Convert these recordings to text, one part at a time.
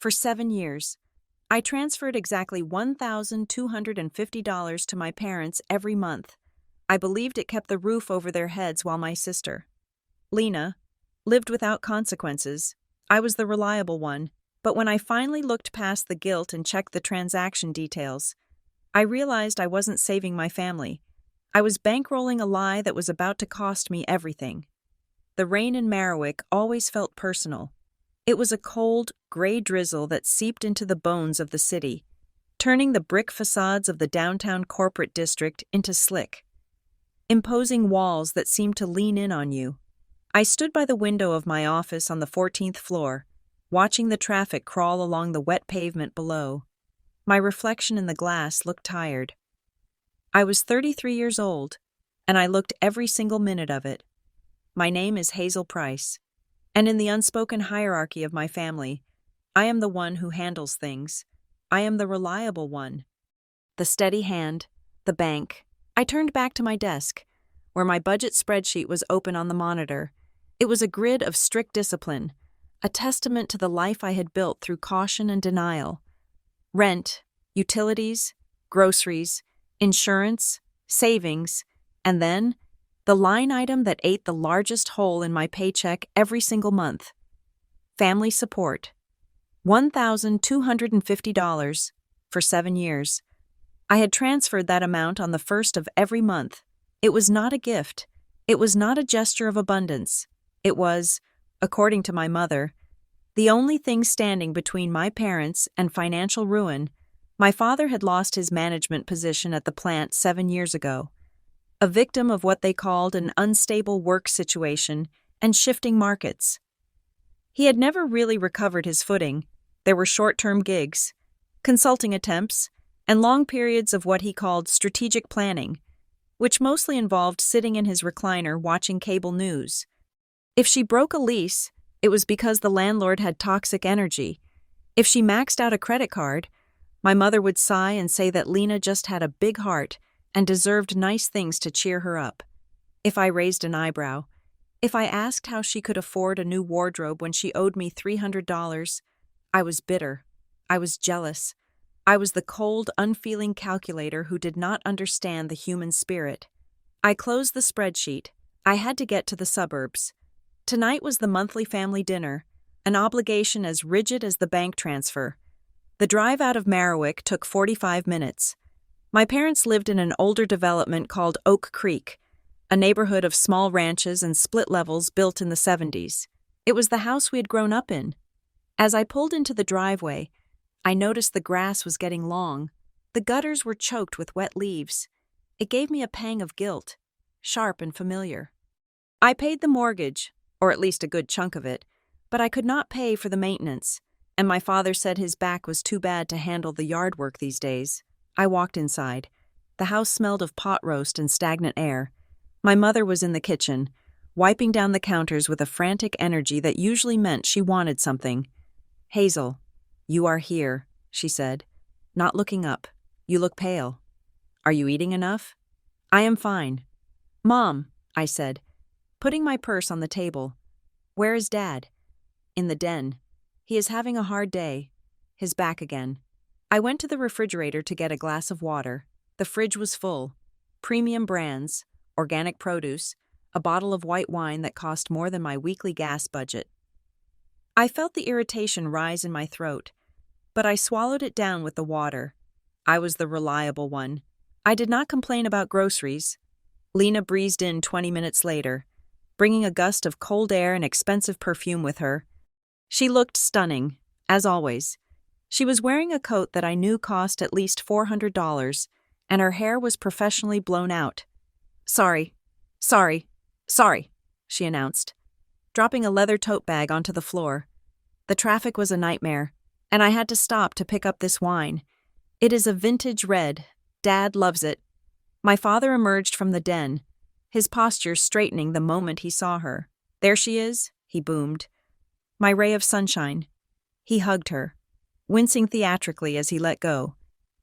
For 7 years, I transferred exactly $1,250 to my parents every month. I believed it kept the roof over their heads while my sister, Lena, lived without consequences. I was the reliable one, but when I finally looked past the guilt and checked the transaction details, I realized I wasn't saving my family. I was bankrolling a lie that was about to cost me everything. The rain in Merriwick always felt personal. It was a cold, gray drizzle that seeped into the bones of the city, turning the brick facades of the downtown corporate district into slick, imposing walls that seemed to lean in on you. I stood by the window of my office on the 14th floor, watching the traffic crawl along the wet pavement below. My reflection in the glass looked tired. I was 33 years old, and I looked every single minute of it. My name is Hazel Price, and in the unspoken hierarchy of my family, I am the one who handles things. I am the reliable one. The steady hand, the bank. I turned back to my desk, where my budget spreadsheet was open on the monitor. It was a grid of strict discipline, a testament to the life I had built through caution and denial. Rent, utilities, groceries, insurance, savings, and then the line item that ate the largest hole in my paycheck every single month. Family support. $1,250 for 7 years. I had transferred that amount on the first of every month. It was not a gift. It was not a gesture of abundance. It was, according to my mother, the only thing standing between my parents and financial ruin. My father had lost his management position at the plant 7 years ago, a victim of what they called an unstable work situation and shifting markets. He had never really recovered his footing. There were short-term gigs, consulting attempts, and long periods of what he called strategic planning, which mostly involved sitting in his recliner watching cable news. If she broke a lease, it was because the landlord had toxic energy. If she maxed out a credit card, my mother would sigh and say that Lena just had a big heart and deserved nice things to cheer her up. If I raised an eyebrow, if I asked how she could afford a new wardrobe when she owed me $300, I was bitter. I was jealous. I was the cold, unfeeling calculator who did not understand the human spirit. I closed the spreadsheet. I had to get to the suburbs. Tonight was the monthly family dinner, an obligation as rigid as the bank transfer. The drive out of Merriwick took 45 minutes. My parents lived in an older development called Oak Creek, a neighborhood of small ranches and split levels built in the 70s. It was the house we had grown up in. As I pulled into the driveway, I noticed the grass was getting long. The gutters were choked with wet leaves. It gave me a pang of guilt, sharp and familiar. I paid the mortgage, or at least a good chunk of it, but I could not pay for the maintenance, and my father said his back was too bad to handle the yard work these days. I walked inside. The house smelled of pot roast and stagnant air. My mother was in the kitchen, wiping down the counters with a frantic energy that usually meant she wanted something. "Hazel, you are here," she said, not looking up. "You look pale. Are you eating enough?" "I am fine." "Mom," I said, putting my purse on the table. "Where is Dad?" "In the den. He is having a hard day. His back again." I went to the refrigerator to get a glass of water. The fridge was full. Premium brands, organic produce, a bottle of white wine that cost more than my weekly gas budget. I felt the irritation rise in my throat, but I swallowed it down with the water. I was the reliable one. I did not complain about groceries. Lena breezed in 20 minutes later, bringing a gust of cold air and expensive perfume with her. She looked stunning, as always. She was wearing a coat that I knew cost at least $400, and her hair was professionally blown out. Sorry, she announced, dropping a leather tote bag onto the floor. The traffic was a nightmare, and I had to stop to pick up this wine. It is a vintage red. Dad loves it. My father emerged from the den, his posture straightening the moment he saw her. "There she is," he boomed. "My ray of sunshine." He hugged her, wincing theatrically as he let go.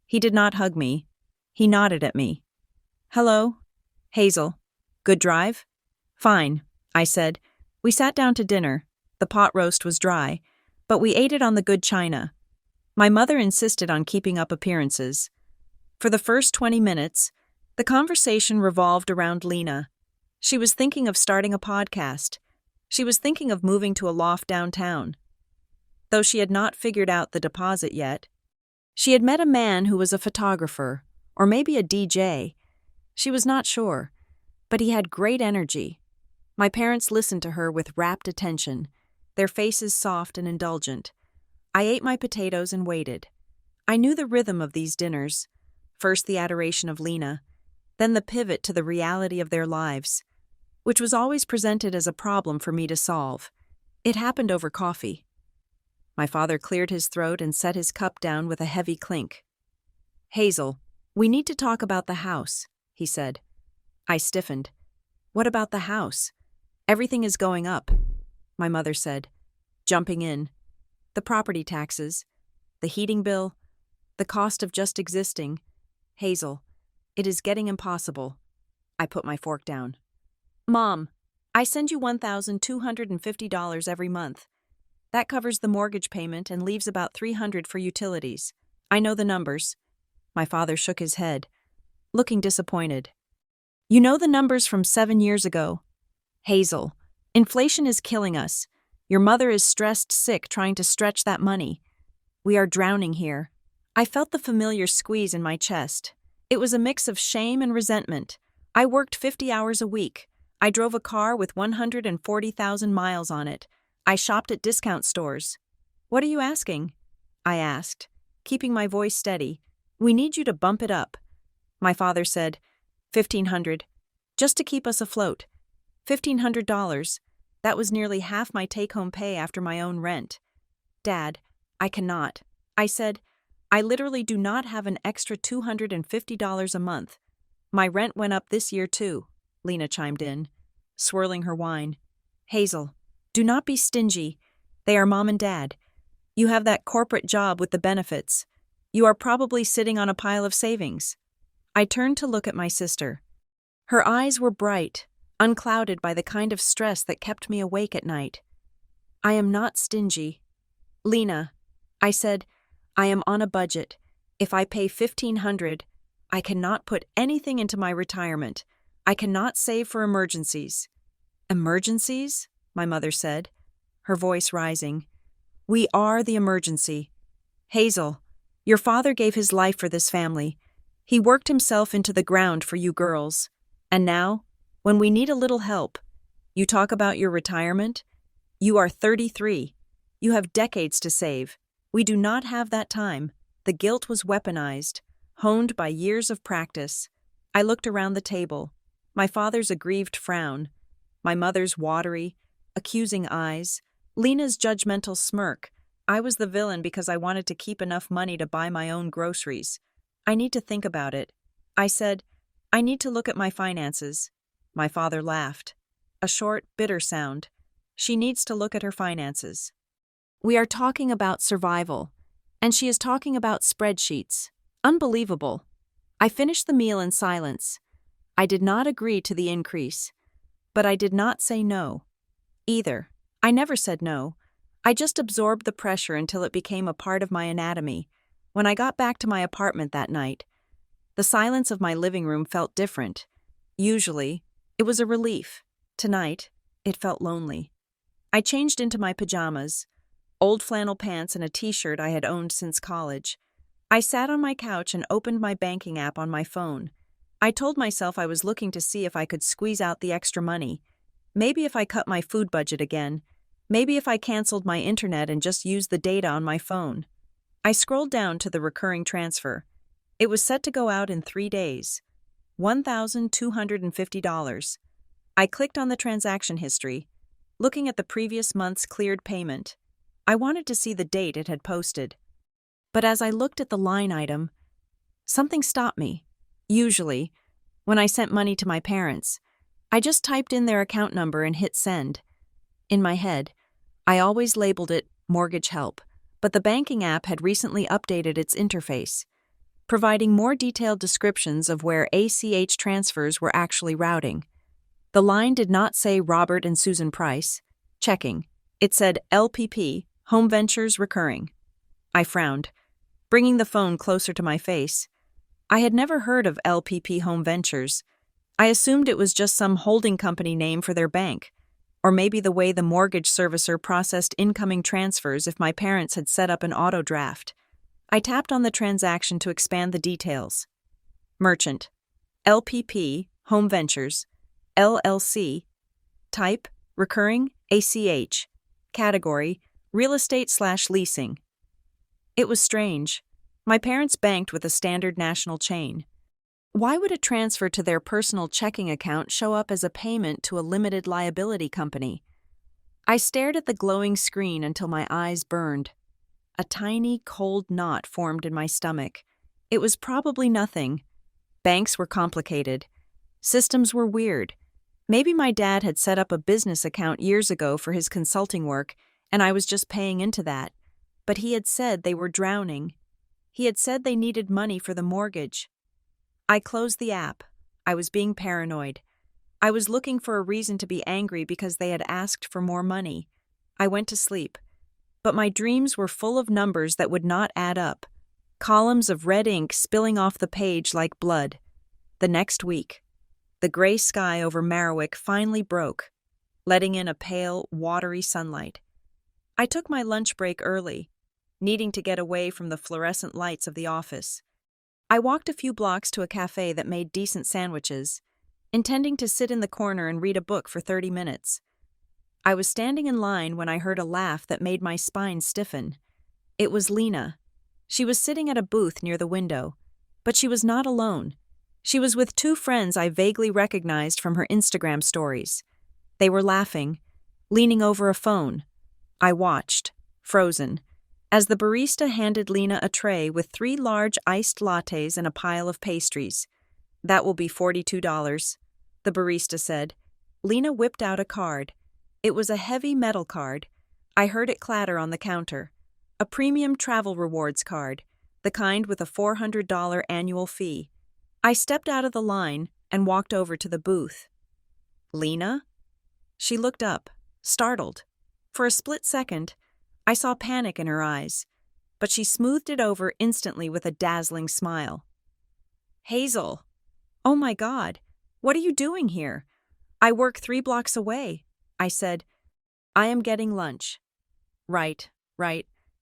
He did not hug me. He nodded at me. "Hello, Hazel. Good drive?" "Fine," I said. We sat down to dinner. The pot roast was dry, but we ate it on the good china, My mother insisted on keeping up appearances. For the first 20 minutes, the conversation revolved around Lena. She was thinking of starting a podcast. She was thinking of moving to a loft downtown. Though she had not figured out the deposit yet, she had met a man who was a photographer, or maybe a DJ. She was not sure, but he had great energy. My parents listened to her with rapt attention, their faces soft and indulgent. I ate my potatoes and waited. I knew the rhythm of these dinners. First the adoration of Lena, then the pivot to the reality of their lives, which was always presented as a problem for me to solve. It happened over coffee. My father cleared his throat and set his cup down with a heavy clink. "Hazel, we need to talk about the house," he said. I stiffened. "What about the house? Everything is going up," my mother said, jumping in. "The property taxes, the heating bill, the cost of just existing. Hazel, it is getting impossible." I put my fork down. "Mom, I send you $1,250 every month. That covers the mortgage payment and leaves about $300 for utilities. I know the numbers." My father shook his head, looking disappointed. "You know the numbers from 7 years ago. Hazel, inflation is killing us. Your mother is stressed sick trying to stretch that money. We are drowning here." I felt the familiar squeeze in my chest. It was a mix of shame and resentment. I worked 50 hours a week. I drove a car with 140,000 miles on it. I shopped at discount stores. "What are you asking?" I asked, keeping my voice steady. "We need you to bump it up." My father said, "1,500, just to keep us afloat." $1,500. That was nearly half my take-home pay after my own rent. "Dad, I cannot." I said, "I literally do not have an extra $250 a month. My rent went up this year too," Lena chimed in, swirling her wine. "Hazel, do not be stingy. They are mom and dad. You have that corporate job with the benefits. You are probably sitting on a pile of savings." I turned to look at my sister. Her eyes were bright, unclouded by the kind of stress that kept me awake at night. "I am not stingy. Lena," I said, "I am on a budget. If I pay $1,500, I cannot put anything into my retirement. I cannot save for emergencies." "Emergencies?" my mother said, her voice rising. "We are the emergency. Hazel, your father gave his life for this family. He worked himself into the ground for you girls. And now, when we need a little help, you talk about your retirement? You are 33. You have decades to save. We do not have that time." The guilt was weaponized, honed by years of practice. I looked around the table. My father's aggrieved frown, my mother's watery, accusing eyes, Lena's judgmental smirk. I was the villain because I wanted to keep enough money to buy my own groceries. "I need to think about it." I said, "I need to look at my finances." My father laughed. A short, bitter sound. "She needs to look at her finances." We are talking about survival, and she is talking about spreadsheets. Unbelievable. I finished the meal in silence. I did not agree to the increase, but I did not say no. Either. I never said no. I just absorbed the pressure until it became a part of my anatomy. When I got back to my apartment that night, the silence of my living room felt different. Usually, it was a relief. Tonight, it felt lonely. I changed into my pajamas, old flannel pants and a t-shirt I had owned since college. I sat on my couch and opened my banking app on my phone. I told myself I was looking to see if I could squeeze out the extra money. Maybe if I cut my food budget again. Maybe if I canceled my internet and just used the data on my phone. I scrolled down to the recurring transfer. It was set to go out in 3 days. $1,250. I clicked on the transaction history, looking at the previous month's cleared payment. I wanted to see the date it had posted. But as I looked at the line item, something stopped me. Usually, when I sent money to my parents, I just typed in their account number and hit send. In my head, I always labeled it mortgage help, but the banking app had recently updated its interface, providing more detailed descriptions of where ACH transfers were actually routing. The line did not say Robert and Susan Price. Checking. It said LPP, Home Ventures Recurring. I frowned. bringing the phone closer to my face. I had never heard of LPP Home Ventures. I assumed it was just some holding company name for their bank, or maybe the way the mortgage servicer processed incoming transfers if my parents had set up an auto draft. I tapped on the transaction to expand the details. Merchant. LPP Home Ventures. LLC. Type. Recurring. ACH. Category. Real estate/leasing. It was strange. My parents banked with a standard national chain. Why would a transfer to their personal checking account show up as a payment to a limited liability company? I stared at the glowing screen until my eyes burned. A tiny, cold knot formed in my stomach. It was probably nothing. Banks were complicated. Systems were weird. Maybe my dad had set up a business account years ago for his consulting work, and I was just paying into that. But he had said they were drowning. He had said they needed money for the mortgage. I closed the app. I was being paranoid. I was looking for a reason to be angry because they had asked for more money. I went to sleep. But my dreams were full of numbers that would not add up. Columns of red ink spilling off the page like blood. The next week, the gray sky over Marwick finally broke, letting in a pale, watery sunlight. I took my lunch break early, needing to get away from the fluorescent lights of the office. I walked a few blocks to a cafe that made decent sandwiches, intending to sit in the corner and read a book for 30 minutes. I was standing in line when I heard a laugh that made my spine stiffen. It was Lena. She was sitting at a booth near the window, but she was not alone. She was with two friends I vaguely recognized from her Instagram stories. They were laughing, leaning over a phone. I watched, frozen, as the barista handed Lena a tray with 3 large iced lattes and a pile of pastries. "That will be $42, the barista said. Lena whipped out a card. It was a heavy metal card. I heard it clatter on the counter. A premium travel rewards card, the kind with a $400 annual fee. I stepped out of the line and walked over to the booth. "Lena?" She looked up, startled. For a split second, I saw panic in her eyes, but she smoothed it over instantly with a dazzling smile. "Hazel! Oh my God, what are you doing here? I work 3 blocks away," I said. "I am getting lunch." Right.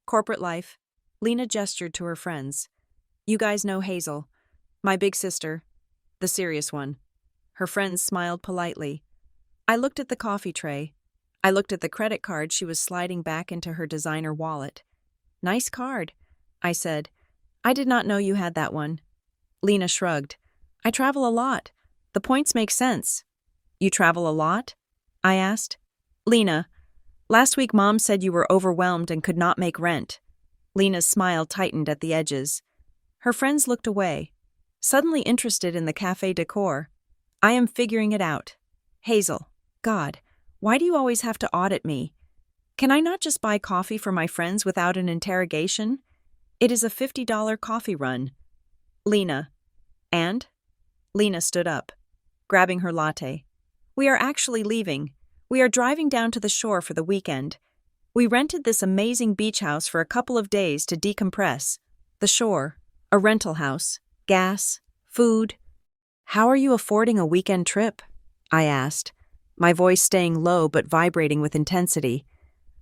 Corporate life." Lena gestured to her friends. "You guys know Hazel. My big sister. The serious one." Her friends smiled politely. I looked at the coffee tray. I looked at the credit card she was sliding back into her designer wallet. "Nice card," I said. "I did not know you had that one." Lena shrugged. "I travel a lot. The points make sense." "You travel a lot?" I asked. "Lena, last week Mom said you were overwhelmed and could not make rent." Lena's smile tightened at the edges. Her friends looked away, suddenly interested in the cafe decor. "I am figuring it out." "Hazel, God, why do you always have to audit me? Can I not just buy coffee for my friends without an interrogation? It is a $50 coffee run." "Lena." "And?" Lena stood up, grabbing her latte. "We are actually leaving. We are driving down to the shore for the weekend. We rented this amazing beach house for a couple of days to decompress. The shore, a rental house, gas, food." "How are you affording a weekend trip?" I asked, my voice staying low but vibrating with intensity.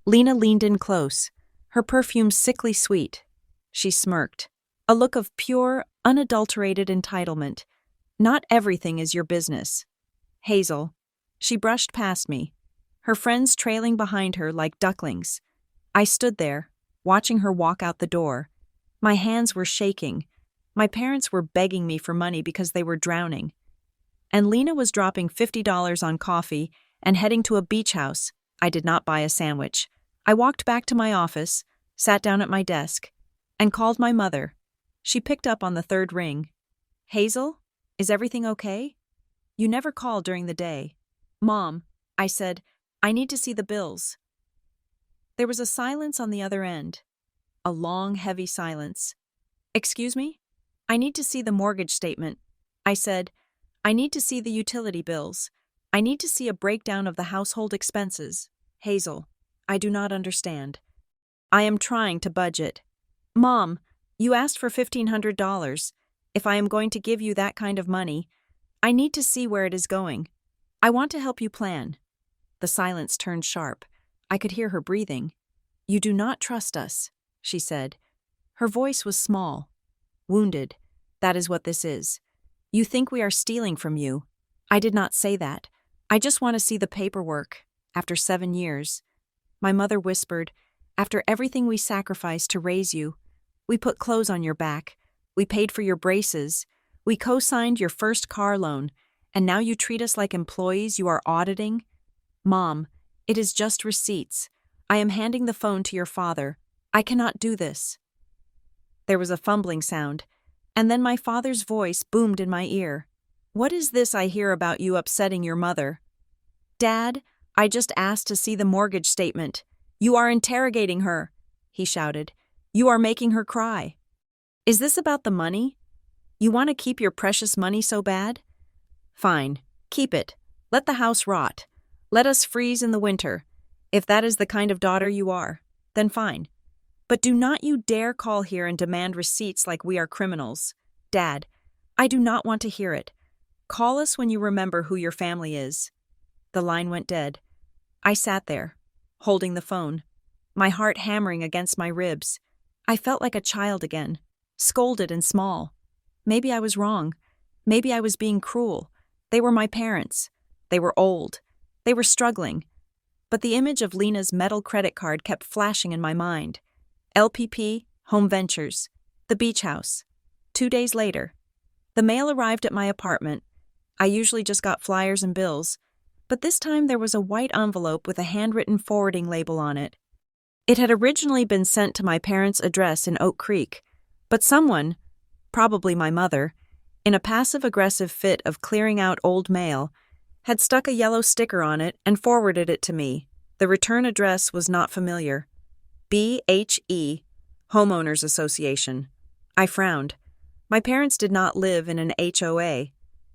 Lena leaned in close, her perfume sickly sweet. She smirked, a look of pure, unadulterated entitlement. "Not everything is your business." "Hazel." She brushed past me, her friends trailing behind her like ducklings. I stood there, watching her walk out the door. My hands were shaking. My parents were begging me for money because they were drowning. And Lena was dropping $50 on coffee and heading to a beach house. I did not buy a sandwich. I walked back to my office, sat down at my desk, and called my mother. She picked up on the 3rd ring. "Hazel, is everything okay? You never call during the day." "Mom," I said, "I need to see the bills." There was a silence on the other end. A long, heavy silence. "Excuse me? I need to see the mortgage statement." I said, "I need to see the utility bills. I need to see a breakdown of the household expenses." "Hazel, I do not understand." "I am trying to budget." "Mom, You asked for $1,500. If I am going to give you that kind of money, I need to see where it is going. I want to help you plan." The silence turned sharp. I could hear her breathing. "You do not trust us," she said. Her voice was small. "Wounded. That is what this is. You think we are stealing from you. I did not say that. I just want to see the paperwork. After 7 years. My mother whispered, after everything we sacrificed to raise you, we put clothes on your back, we paid for your braces, we co-signed your first car loan, and now you treat us like employees you are auditing? Mom, it is just receipts. I am handing the phone to your father. I cannot do this." There was a fumbling sound, and then my father's voice boomed in my ear. "What is this I hear about you upsetting your mother?" "Dad, I just asked to see the mortgage statement. You are interrogating her," he shouted. "You are making her cry. Is this about the money? You want to keep your precious money so bad? Fine, keep it. Let the house rot. Let us freeze in the winter. If that is the kind of daughter you are, then fine. But do not you dare call here and demand receipts like we are criminals. Dad, I do not want to hear it. Call us when you remember who your family is." The line went dead. I sat there, holding the phone, my heart hammering against my ribs. I felt like a child again, scolded and small. Maybe I was wrong. Maybe I was being cruel. They were my parents. They were old. They were struggling. But the image of Lena's metal credit card kept flashing in my mind. LPP, Home Ventures, the beach house. 2 days later. The mail arrived at my apartment. I usually just got flyers and bills, but this time there was a white envelope with a handwritten forwarding label on it. It had originally been sent to my parents' address in Oak Creek, but someone, probably my mother, in a passive-aggressive fit of clearing out old mail, had stuck a yellow sticker on it and forwarded it to me. The return address was not familiar. BHE, Homeowners Association. I frowned. My parents did not live in an HOA.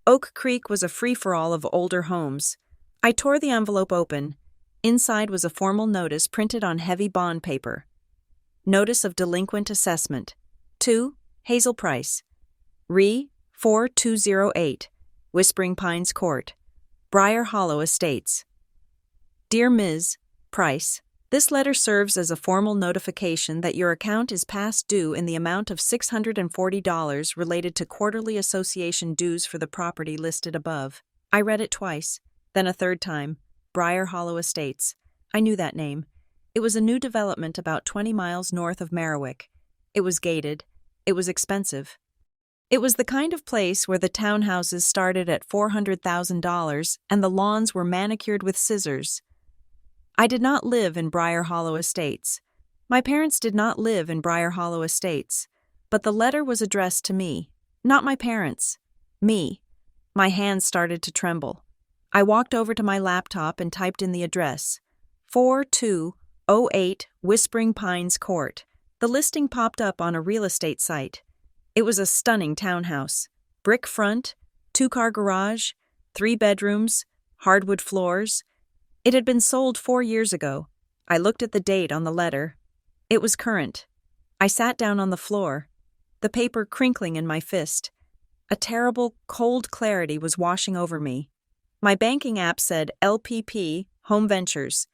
Oak Creek was a free-for-all of older homes. I tore the envelope open. Inside was a formal notice printed on heavy bond paper. Notice of delinquent assessment. To Hazel Price. Re. 4208. Whispering Pines Court. Briar Hollow Estates. Dear Ms. Price, this letter serves as a formal notification that your account is past due in the amount of $640 related to quarterly association dues for the property listed above. I read it twice, then a third time. Briar Hollow Estates. I knew that name. It was a new development about 20 miles north of Merriwick. It was gated. It was expensive. It was the kind of place where the townhouses started at $400,000 and the lawns were manicured with scissors. I did not live in Briar Hollow Estates. My parents did not live in Briar Hollow Estates, but the letter was addressed to me, not my parents. Me. My hands started to tremble. I walked over to my laptop and typed in the address. 4208 Whispering Pines Court. The listing popped up on a real estate site. It was a stunning townhouse. Brick front, 2-car garage, 3 bedrooms, hardwood floors. It had been sold 4 years ago. I looked at the date on the letter. It was current. I sat down on the floor, the paper crinkling in my fist. A terrible, cold clarity was washing over me. My banking app said LPP, Home Ventures.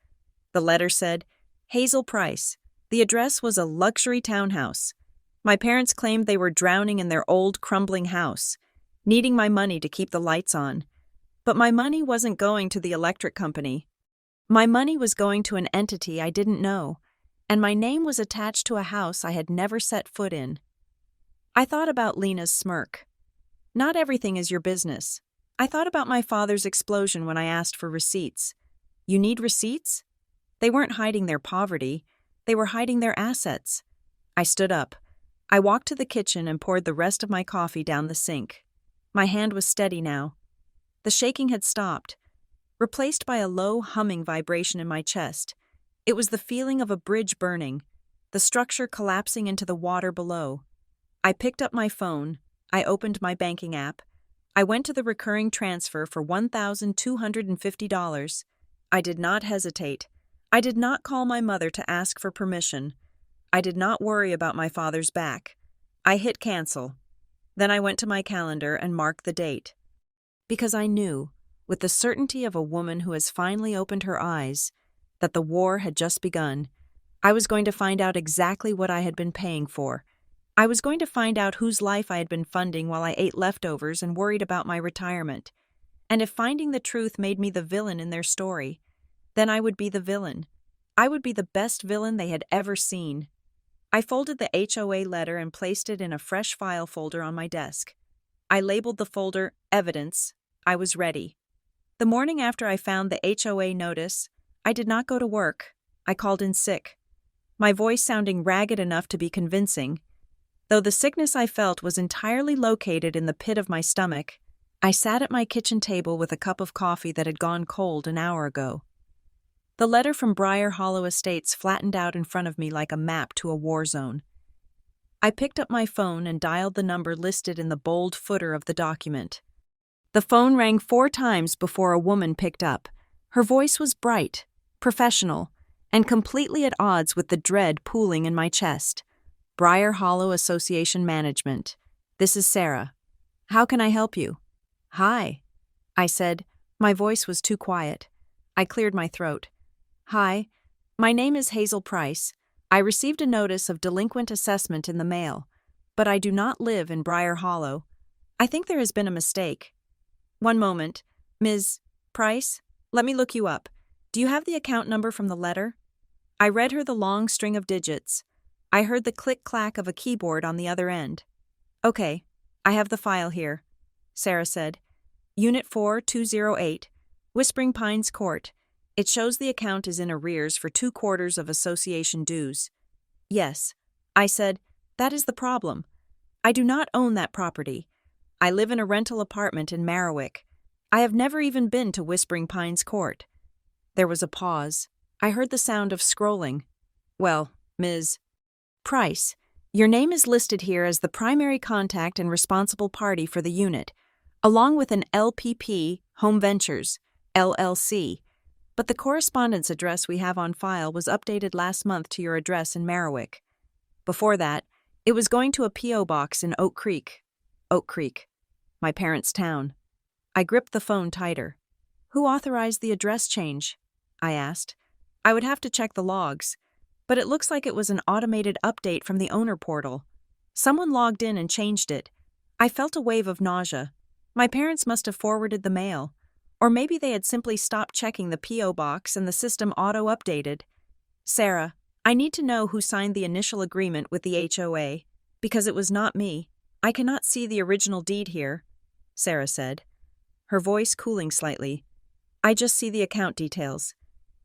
The letter said, Hazel Price. The address was a luxury townhouse. My parents claimed they were drowning in their old, crumbling house, needing my money to keep the lights on. But my money wasn't going to the electric company. My money was going to an entity I didn't know, and my name was attached to a house I had never set foot in. I thought about Lena's smirk. Not everything is your business. I thought about my father's explosion when I asked for receipts. You need receipts? They weren't hiding their poverty. They were hiding their assets. I stood up. I walked to the kitchen and poured the rest of my coffee down the sink. My hand was steady now. The shaking had stopped, replaced by a low, humming vibration in my chest. It was the feeling of a bridge burning, the structure collapsing into the water below. I picked up my phone. I opened my banking app. I went to the recurring transfer for $1,250. I did not hesitate. I did not call my mother to ask for permission. I did not worry about my father's back. I hit cancel. Then I went to my calendar and marked the date. Because I knew, with the certainty of a woman who has finally opened her eyes, that the war had just begun. I was going to find out exactly what I had been paying for. I was going to find out whose life I had been funding while I ate leftovers and worried about my retirement. And if finding the truth made me the villain in their story, then I would be the villain. I would be the best villain they had ever seen. I folded the HOA letter and placed it in a fresh file folder on my desk. I labeled the folder Evidence. I was ready. The morning after I found the HOA notice, I did not go to work. I called in sick. My voice sounding ragged enough to be convincing. Though the sickness I felt was entirely located in the pit of my stomach, I sat at my kitchen table with a cup of coffee that had gone cold an hour ago. The letter from Briar Hollow Estates flattened out in front of me like a map to a war zone. I picked up my phone and dialed the number listed in the bold footer of the document. The phone rang 4 times before a woman picked up. Her voice was bright, professional, and completely at odds with the dread pooling in my chest. Briar Hollow Association Management. This is Sarah. How can I help you? Hi, I said. My voice was too quiet. I cleared my throat. Hi, my name is Hazel Price. I received a notice of delinquent assessment in the mail, but I do not live in Briar Hollow. I think there has been a mistake. One moment, Ms. Price, let me look you up. Do you have the account number from the letter? I read her the long string of digits. I heard the click-clack of a keyboard on the other end. Okay, I have the file here, Sarah said. Unit 4208, Whispering Pines Court. It shows the account is in arrears for 2 quarters of association dues. Yes, I said, that is the problem. I do not own that property. I live in a rental apartment in Marowak. I have never even been to Whispering Pines Court. There was a pause. I heard the sound of scrolling. Well, Ms. Price, your name is listed here as the primary contact and responsible party for the unit, along with an LPP, Home Ventures, LLC. But the correspondence address we have on file was updated last month to your address in Marowak. Before that, it was going to a P.O. box in Oak Creek. Oak Creek, my parents' town. I gripped the phone tighter. Who authorized the address change? I asked. I would have to check the logs, but it looks like it was an automated update from the owner portal. Someone logged in and changed it. I felt a wave of nausea. My parents must have forwarded the mail. Or maybe they had simply stopped checking the P.O. box and the system auto-updated. Sarah, I need to know who signed the initial agreement with the HOA, because it was not me. I cannot see the original deed here, Sarah said, her voice cooling slightly. I just see the account details.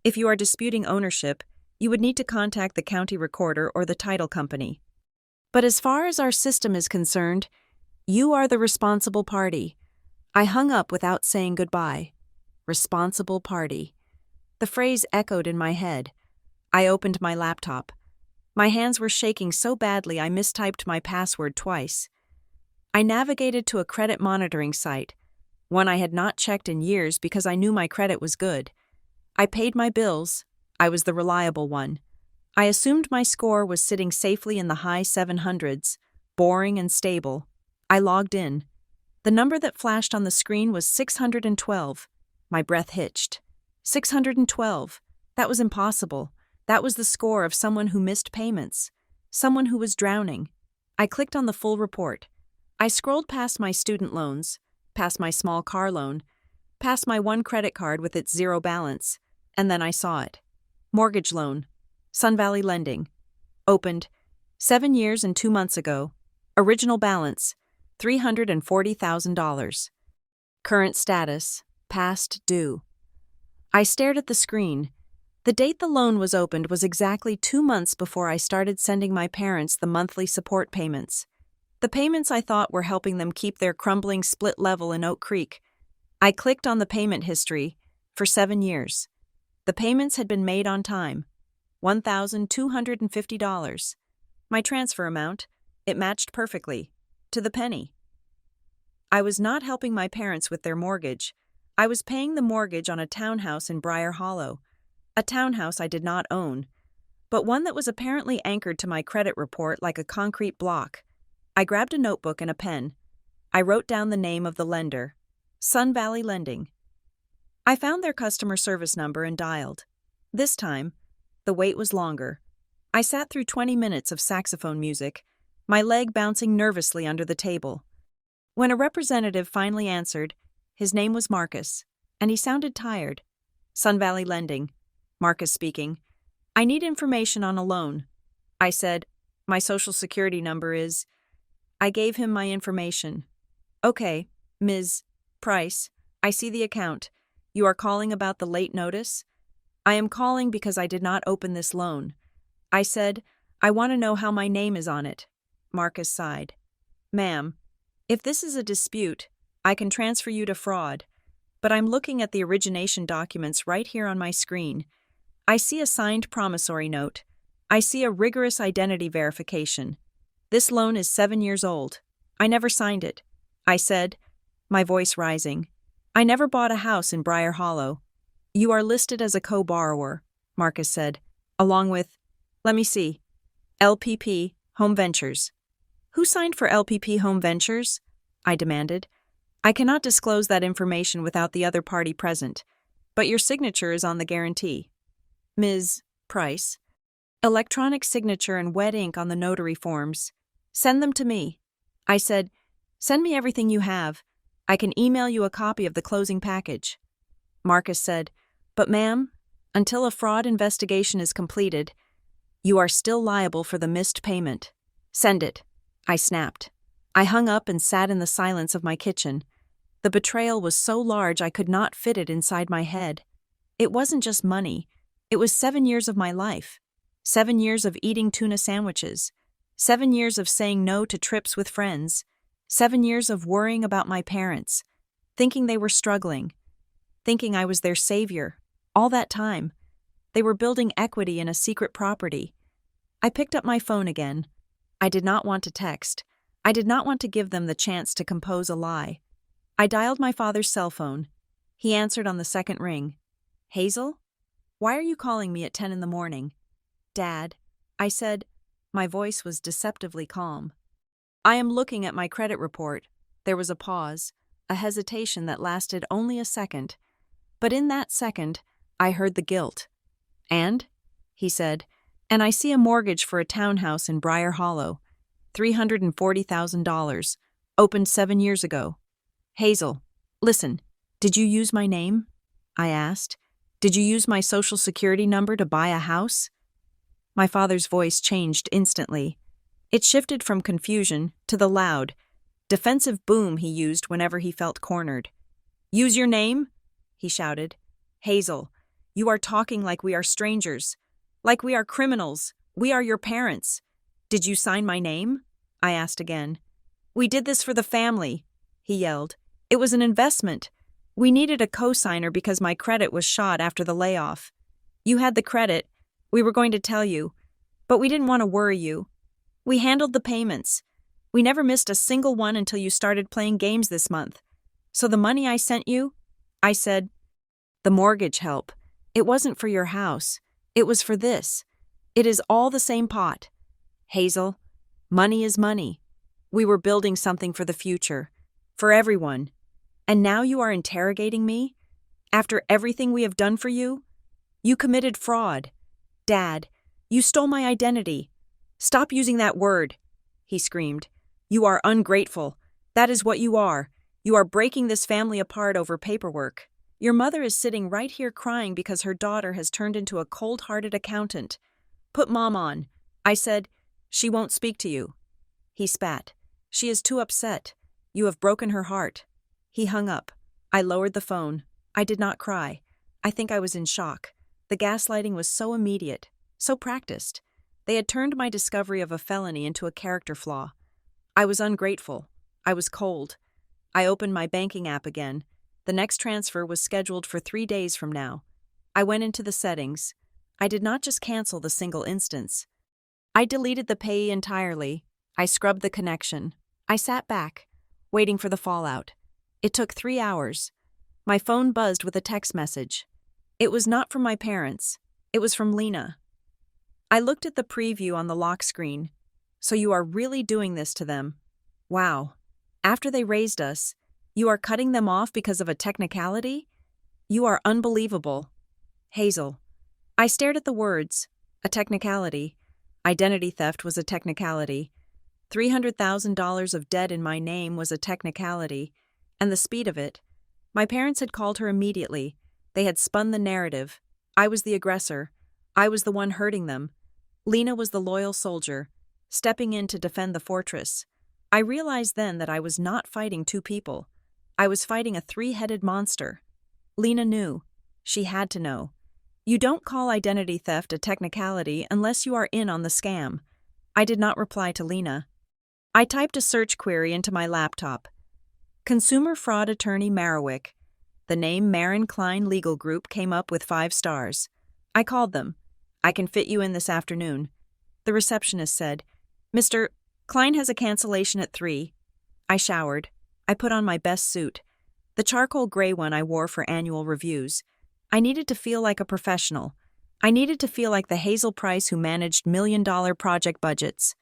If you are disputing ownership, you would need to contact the county recorder or the title company. But as far as our system is concerned, you are the responsible party. I hung up without saying goodbye. Responsible party. The phrase echoed in my head. I opened my laptop. My hands were shaking so badly I mistyped my password twice. I navigated to a credit monitoring site, one I had not checked in years because I knew my credit was good. I paid my bills. I was the reliable one. I assumed my score was sitting safely in the high 700s, boring and stable. I logged in. The number that flashed on the screen was 612. My breath hitched. 612. That was impossible. That was the score of someone who missed payments. Someone who was drowning. I clicked on the full report. I scrolled past my student loans, past my small car loan, past my one credit card with its 0 balance, and then I saw it. Mortgage loan. Sun Valley Lending. Opened 7 years and 2 months ago. Original balance $340,000. Current status, past due. I stared at the screen. The date the loan was opened was exactly 2 months before I started sending my parents the monthly support payments. The payments I thought were helping them keep their crumbling split level in Oak Creek. I clicked on the payment history for 7 years. The payments had been made on time. $1,250. My transfer amount, it matched perfectly. To the penny. I was not helping my parents with their mortgage. I was paying the mortgage on a townhouse in Briar Hollow, a townhouse I did not own, but one that was apparently anchored to my credit report like a concrete block. I grabbed a notebook and a pen. I wrote down the name of the lender, Sun Valley Lending. I found their customer service number and dialed. This time, the wait was longer. I sat through 20 minutes of saxophone music, my leg bouncing nervously under the table. When a representative finally answered, his name was Marcus, and he sounded tired. Sun Valley Lending. Marcus speaking. I need information on a loan. I said, my social security number is... I gave him my information. Okay, Ms. Price, I see the account. You are calling about the late notice? I am calling because I did not open this loan. I said, I want to know how my name is on it. Marcus sighed. Ma'am, if this is a dispute, I can transfer you to fraud. But I'm looking at the origination documents right here on my screen. I see a signed promissory note. I see a rigorous identity verification. This loan is 7 years old. I never signed it. I said, my voice rising. I never bought a house in Briar Hollow. You are listed as a co-borrower, Marcus said, along with, let me see, LPP Home Ventures. Who signed for LPP Home Ventures? I demanded. I cannot disclose that information without the other party present, but your signature is on the guarantee. Ms. Price. Electronic signature and wet ink on the notary forms. Send them to me. I said, send me everything you have. I can email you a copy of the closing package. Marcus said, but ma'am, until a fraud investigation is completed, you are still liable for the missed payment. Send it. I snapped. I hung up and sat in the silence of my kitchen. The betrayal was so large I could not fit it inside my head. It wasn't just money. It was 7 years of my life. 7 years of eating tuna sandwiches. 7 years of saying no to trips with friends. 7 years of worrying about my parents, thinking they were struggling, thinking I was their savior. All that time, they were building equity in a secret property. I picked up my phone again. I did not want to text. I did not want to give them the chance to compose a lie. I dialed my father's cell phone. He answered on the second ring. Hazel? Why are you calling me at 10 in the morning? Dad, I said. My voice was deceptively calm. I am looking at my credit report. There was a pause, a hesitation that lasted only a second. But in that second, I heard the guilt. And? He said, and I see a mortgage for a townhouse in Briar Hollow. $340,000. Opened 7 years ago. Hazel, listen, did you use my name? I asked. Did you use my social security number to buy a house? My father's voice changed instantly. It shifted from confusion to the loud, defensive boom he used whenever he felt cornered. Use your name? He shouted. Hazel, you are talking like we are strangers, like we are criminals. We are your parents. Did you sign my name? I asked again. We did this for the family, he yelled. It was an investment. We needed a co-signer because my credit was shot after the layoff. You had the credit. We were going to tell you, but we didn't want to worry you. We handled the payments. We never missed a single one until you started playing games this month. So the money I sent you, I said, the mortgage help. It wasn't for your house. It was for this. It is all the same pot. Hazel, money is money. We were building something for the future, for everyone. And now you are interrogating me? After everything we have done for you? You committed fraud. Dad, you stole my identity. Stop using that word, he screamed. You are ungrateful. That is what you are. You are breaking this family apart over paperwork. Your mother is sitting right here crying because her daughter has turned into a cold-hearted accountant. Put Mom on. I said, she won't speak to you. He spat. She is too upset. You have broken her heart. He hung up. I lowered the phone. I did not cry. I think I was in shock. The gaslighting was so immediate, so practiced. They had turned my discovery of a felony into a character flaw. I was ungrateful. I was cold. I opened my banking app again. The next transfer was scheduled for 3 days from now. I went into the settings. I did not just cancel the single instance. I deleted the payee entirely. I scrubbed the connection. I sat back, waiting for the fallout. It took 3 hours. My phone buzzed with a text message. It was not from my parents. It was from Lena. I looked at the preview on the lock screen. So you are really doing this to them, Wow. After they raised us, you are cutting them off because of a technicality? You are unbelievable. Hazel. I stared at the words. A technicality. Identity theft was a technicality. $300,000 of debt in my name was a technicality. And the speed of it. My parents had called her immediately. They had spun the narrative. I was the aggressor. I was the one hurting them. Lena was the loyal soldier, stepping in to defend the fortress. I realized then that I was not fighting two people. I was fighting a three-headed monster. Lena knew. She had to know. You don't call identity theft a technicality unless you are in on the scam. I did not reply to Lena. I typed a search query into my laptop. Consumer fraud attorney Marowik. The name Marin Klein Legal Group came up with 5 stars. I called them. I can fit you in this afternoon. The receptionist said, Mr. Klein has a cancellation at 3. I showered. I put on my best suit, the charcoal gray one I wore for annual reviews. I needed to feel like a professional. I needed to feel like the Hazel Price who managed million-dollar project budgets.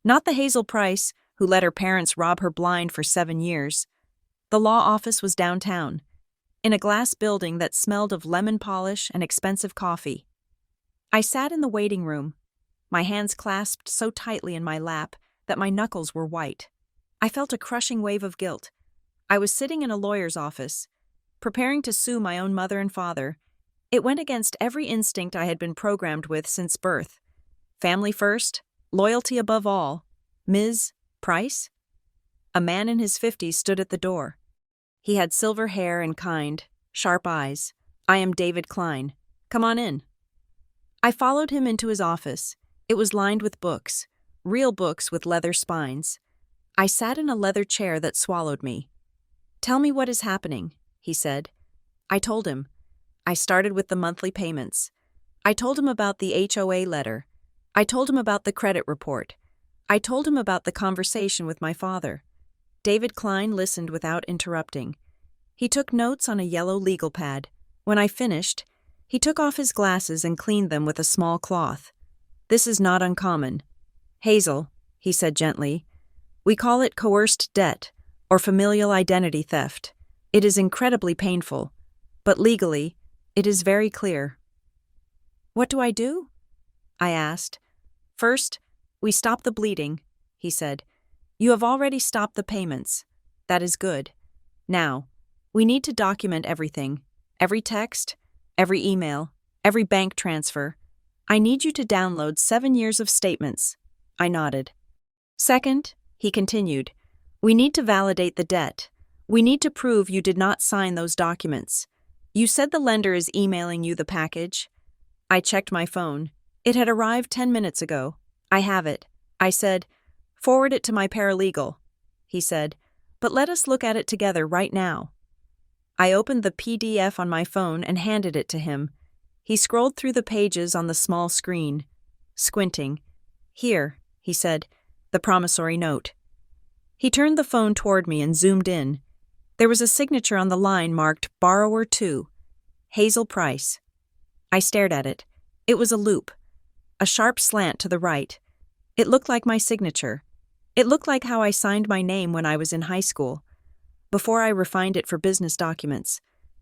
Not the Hazel Price who let her parents rob her blind for 7 years. The law office was downtown, in a glass building that smelled of lemon polish and expensive coffee. I sat in the waiting room, my hands clasped so tightly in my lap that my knuckles were white. I felt a crushing wave of guilt. I was sitting in a lawyer's office, preparing to sue my own mother and father. It went against every instinct I had been programmed with since birth. Family first, loyalty above all. Ms. Price? A man in his 50s stood at the door. He had silver hair and kind, sharp eyes. I am David Klein. Come on in. I followed him into his office. It was lined with books, real books with leather spines. I sat in a leather chair that swallowed me. Tell me what is happening, he said. I told him. I started with the monthly payments. I told him about the HOA letter. I told him about the credit report. I told him about the conversation with my father. David Klein listened without interrupting. He took notes on a yellow legal pad. When I finished, he took off his glasses and cleaned them with a small cloth. This is not uncommon. Hazel, he said gently, we call it coerced debt or familial identity theft. It is incredibly painful, but legally, it is very clear. What do I do? I asked. First, we stop the bleeding, he said. You have already stopped the payments. That is good. Now, we need to document everything. Every text, every email, every bank transfer. I need you to download 7 years of statements. I nodded. Second, he continued, we need to validate the debt. We need to prove you did not sign those documents. You said the lender is emailing you the package. I checked my phone. It had arrived 10 minutes ago. I have it. I said, forward it to my paralegal. He said, but let us look at it together right now. I opened the PDF on my phone and handed it to him. He scrolled through the pages on the small screen, squinting. Here, he said, the promissory note. He turned the phone toward me and zoomed in. There was a signature on the line marked Borrower 2, Hazel Price. I stared at it. It was a loop, a sharp slant to the right. It looked like my signature. It looked like how I signed my name when I was in high school, before I refined it for business documents.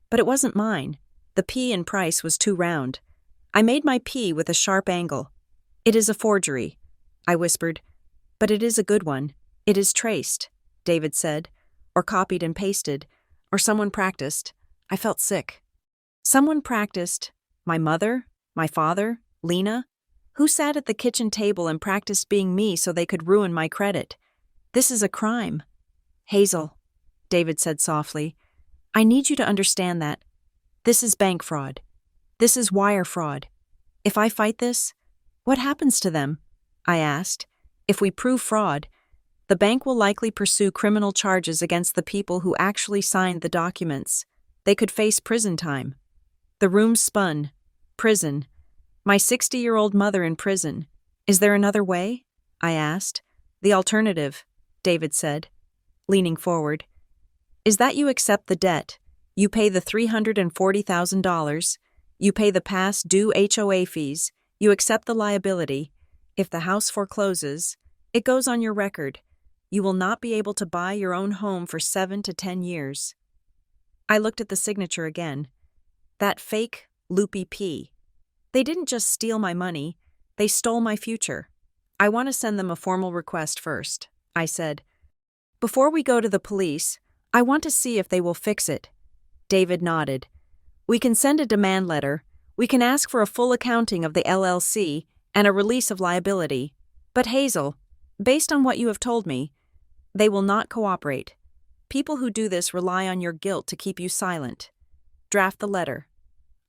But it wasn't mine. The P in Price was too round. I made my P with a sharp angle. It is a forgery, I whispered. But it is a good one. It is traced, David said, or copied and pasted, or someone practiced. I felt sick. Someone practiced. My mother? My father? Lena? Who sat at the kitchen table and practiced being me so they could ruin my credit? This is a crime. Hazel, David said softly, I need you to understand that. This is bank fraud. This is wire fraud. If I fight this, what happens to them? I asked. If we prove fraud, the bank will likely pursue criminal charges against the people who actually signed the documents. They could face prison time. The room spun. Prison. My 60-year-old mother in prison. Is there another way? I asked. The alternative, David said, leaning forward. Is that you accept the debt. You pay the $340,000. You pay the past due HOA fees. You accept the liability. If the house forecloses, it goes on your record. You will not be able to buy your own home for 7 to 10 years. I looked at the signature again. That fake, loopy P. They didn't just steal my money, they stole my future. I want to send them a formal request first, I said. Before we go to the police, I want to see if they will fix it. David nodded. We can send a demand letter. We can ask for a full accounting of the LLC and a release of liability. But Hazel, based on what you have told me, they will not cooperate. People who do this rely on your guilt to keep you silent. Draft the letter.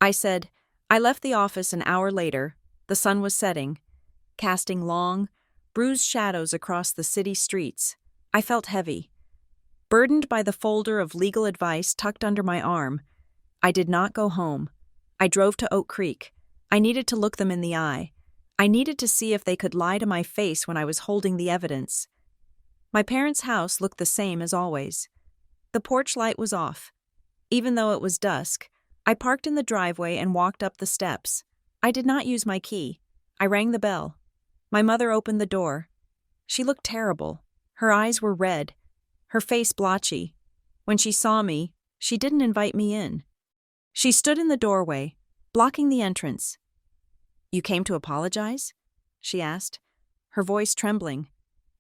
I said. I left the office an hour later. The sun was setting, casting long, bruised shadows across the city streets. I felt heavy. Burdened by the folder of legal advice tucked under my arm, I did not go home. I drove to Oak Creek. I needed to look them in the eye. I needed to see if they could lie to my face when I was holding the evidence. My parents' house looked the same as always. The porch light was off. Even though it was dusk, I parked in the driveway and walked up the steps. I did not use my key. I rang the bell. My mother opened the door. She looked terrible. Her eyes were red, her face blotchy. When she saw me, she didn't invite me in. She stood in the doorway, blocking the entrance. You came to apologize? She asked, her voice trembling.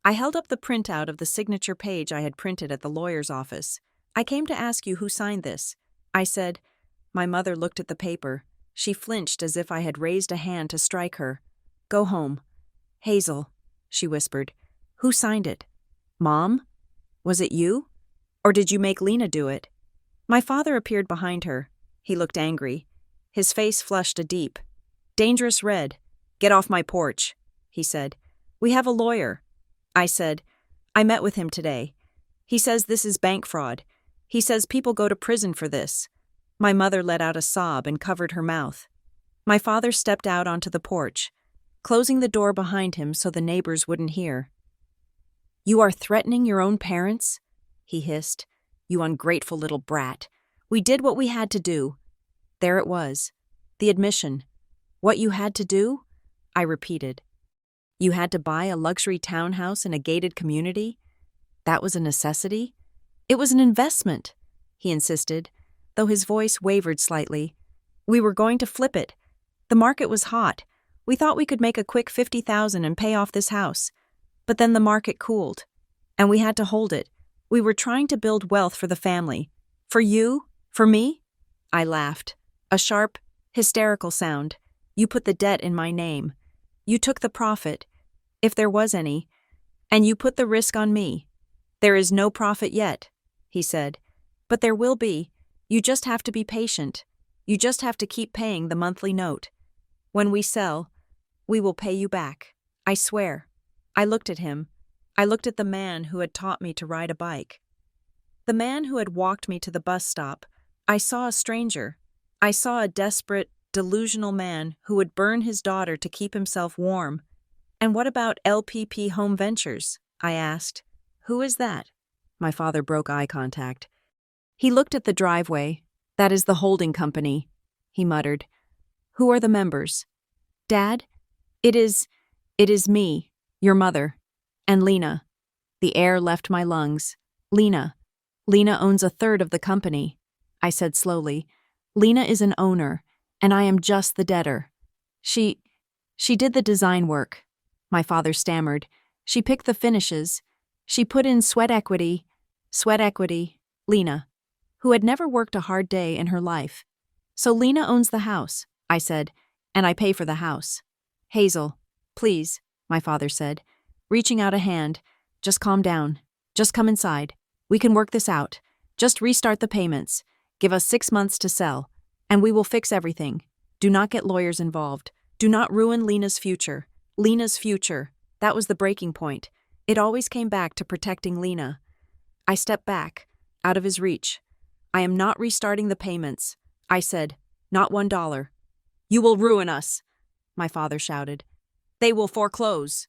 I held up the printout of the signature page I had printed at the lawyer's office. I came to ask you who signed this. I said. My mother looked at the paper. She flinched as if I had raised a hand to strike her. Go home. Hazel, she whispered. Who signed it? Mom? Was it you? Or did you make Lena do it? My father appeared behind her. He looked angry. His face flushed a deep, dangerous red. Get off my porch, he said. We have a lawyer. I said. I met with him today. He says this is bank fraud. He says people go to prison for this. My mother let out a sob and covered her mouth. My father stepped out onto the porch, closing the door behind him so the neighbors wouldn't hear. You are threatening your own parents? He hissed. You ungrateful little brat. We did what we had to do. There it was. The admission. What you had to do? I repeated. You had to buy a luxury townhouse in a gated community? That was a necessity? It was an investment, he insisted, though his voice wavered slightly. We were going to flip it. The market was hot. We thought we could make a quick $50,000 and pay off this house. But then the market cooled, and we had to hold it. We were trying to build wealth for the family. For you? For me? I laughed. A sharp, hysterical sound. You put the debt in my name. You took the profit, if there was any, and you put the risk on me. There is no profit yet, he said. But there will be. You just have to be patient. You just have to keep paying the monthly note. When we sell, we will pay you back. I swear. I looked at him. I looked at the man who had taught me to ride a bike. The man who had walked me to the bus stop. I saw a stranger. I saw a desperate, delusional man who would burn his daughter to keep himself warm. And what about LPP Home Ventures? I asked. Who is that? My father broke eye contact. He looked at the driveway. That is the holding company, he muttered. Who are the members? Dad? It is me, your mother, and Lena. The air left my lungs. Lena owns a third of the company, I said slowly. Lena is an owner, and I am just the debtor. She did the design work, my father stammered. She picked the finishes. She put in sweat equity, Lena, who had never worked a hard day in her life. So Lena owns the house, I said, and I pay for the house. Hazel, please, my father said, reaching out a hand. Just calm down. Just come inside. We can work this out. Just restart the payments. Give us 6 months to sell, and we will fix everything. Do not get lawyers involved. Do not ruin Lena's future. Lena's future. That was the breaking point. It always came back to protecting Lena. I stepped back, out of his reach. I am not restarting the payments, I said. Not $1. You will ruin us, my father shouted. They will foreclose.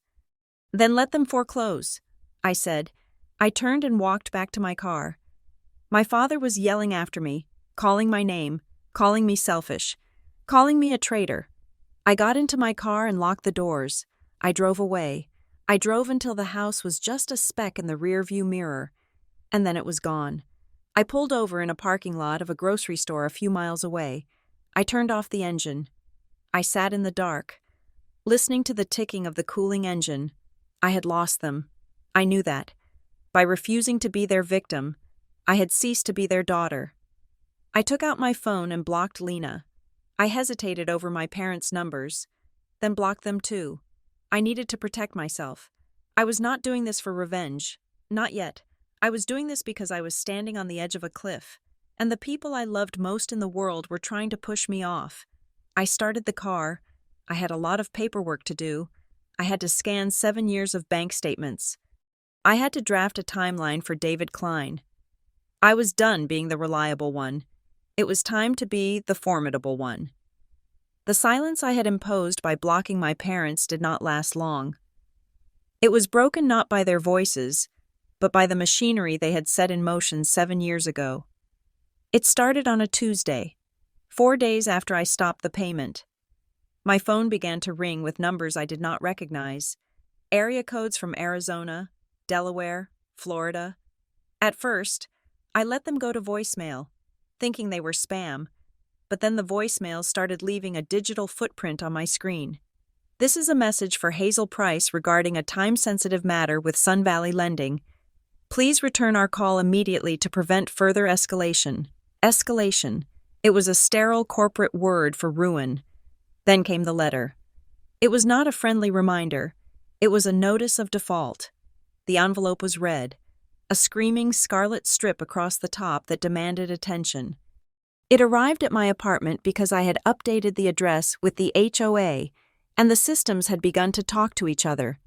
Then let them foreclose, I said. I turned and walked back to my car. My father was yelling after me, calling my name, calling me selfish, calling me a traitor. I got into my car and locked the doors. I drove away, I drove until the house was just a speck in the rearview mirror, and then it was gone. I pulled over in a parking lot of a grocery store a few miles away. I turned off the engine. I sat in the dark, listening to the ticking of the cooling engine. I had lost them. I knew that. By refusing to be their victim, I had ceased to be their daughter. I took out my phone and blocked Lena. I hesitated over my parents' numbers, then blocked them too. I needed to protect myself. I was not doing this for revenge. Not yet. I was doing this because I was standing on the edge of a cliff, and the people I loved most in the world were trying to push me off. I started the car. I had a lot of paperwork to do. I had to scan 7 years of bank statements. I had to draft a timeline for David Klein. I was done being the reliable one. It was time to be the formidable one. The silence I had imposed by blocking my parents did not last long. It was broken not by their voices, but by the machinery they had set in motion 7 years ago. It started on a Tuesday, 4 days after I stopped the payment. My phone began to ring with numbers I did not recognize, area codes from Arizona, Delaware, Florida. At first, I let them go to voicemail, thinking they were spam, but then the voicemail started leaving a digital footprint on my screen. This is a message for Hazel Price regarding a time-sensitive matter with Sun Valley Lending. Please return our call immediately to prevent further escalation. Escalation. It was a sterile corporate word for ruin. Then came the letter. It was not a friendly reminder. It was a notice of default. The envelope was red, a screaming scarlet strip across the top that demanded attention. It arrived at my apartment because I had updated the address with the HOA, and the systems had begun to talk to each other.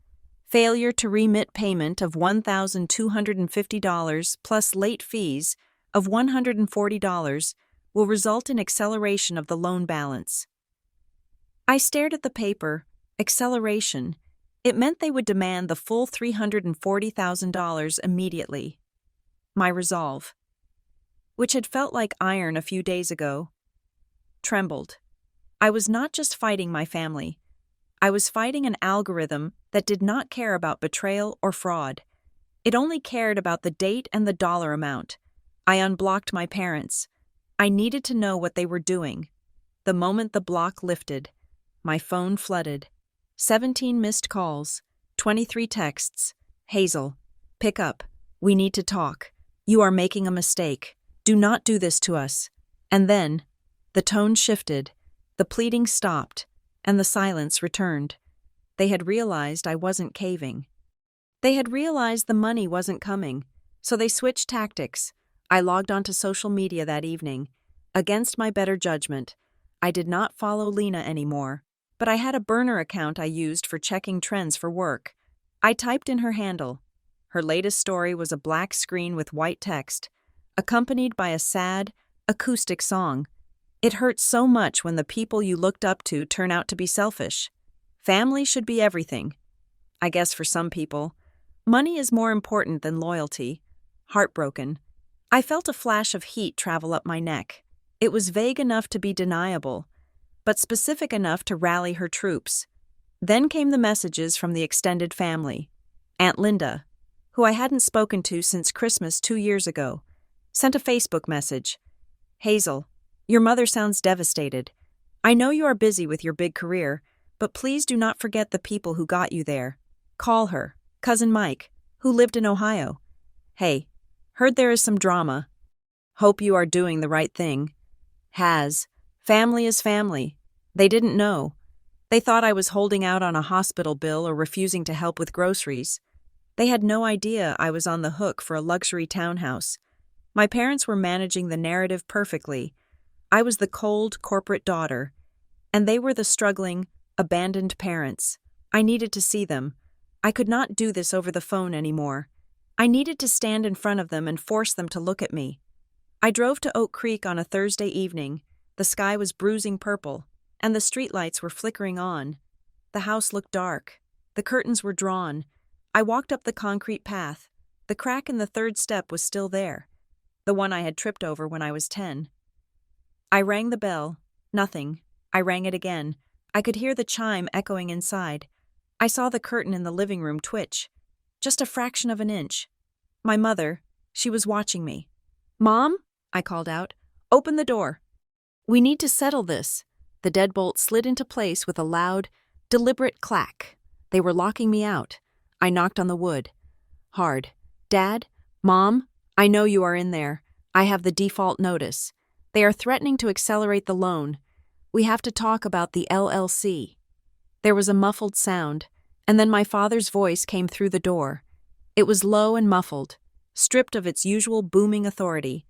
Failure to remit payment of $1,250 plus late fees of $140 will result in acceleration of the loan balance. I stared at the paper. Acceleration. It meant they would demand the full $340,000 immediately. My resolve, which had felt like iron a few days ago, trembled. I was not just fighting my family. I was fighting an algorithm that did not care about betrayal or fraud. It only cared about the date and the dollar amount. I unblocked my parents. I needed to know what they were doing. The moment the block lifted, my phone flooded. 17 missed calls, 23 texts. Hazel, pick up. We need to talk. You are making a mistake. Do not do this to us. And then, the tone shifted, the pleading stopped, and the silence returned. They had realized I wasn't caving. They had realized the money wasn't coming, so they switched tactics. I logged onto social media that evening. Against my better judgment, I did not follow Lena anymore, but I had a burner account I used for checking trends for work. I typed in her handle. Her latest story was a black screen with white text, accompanied by a sad, acoustic song. It hurts so much when the people you looked up to turn out to be selfish. Family should be everything. I guess for some people, money is more important than loyalty. Heartbroken. I felt a flash of heat travel up my neck. It was vague enough to be deniable, but specific enough to rally her troops. Then came the messages from the extended family. Aunt Linda, who I hadn't spoken to since Christmas 2 years ago, sent a Facebook message. Hazel, your mother sounds devastated. I know you are busy with your big career, but please do not forget the people who got you there. Call her, Cousin Mike, who lived in Ohio. Hey, heard there is some drama. Hope you are doing the right thing. Family is family. They didn't know. They thought I was holding out on a hospital bill or refusing to help with groceries. They had no idea I was on the hook for a luxury townhouse. My parents were managing the narrative perfectly. I was the cold, corporate daughter, and they were the struggling, abandoned parents. I needed to see them. I could not do this over the phone anymore. I needed to stand in front of them and force them to look at me. I drove to Oak Creek on a Thursday evening. The sky was bruising purple, and the streetlights were flickering on. The house looked dark. The curtains were drawn. I walked up the concrete path. The crack in the third step was still there, the one I had tripped over when I was 10. I rang the bell. Nothing. I rang it again. I could hear the chime echoing inside. I saw the curtain in the living room twitch, just a fraction of an inch. My mother, she was watching me. "Mom," I called out, "open the door. We need to settle this." The deadbolt slid into place with a loud, deliberate clack. They were locking me out. I knocked on the wood. Hard. "Dad? Mom? I know you are in there. I have the default notice. They are threatening to accelerate the loan. We have to talk about the LLC." There was a muffled sound, and then my father's voice came through the door. It was low and muffled, stripped of its usual booming authority,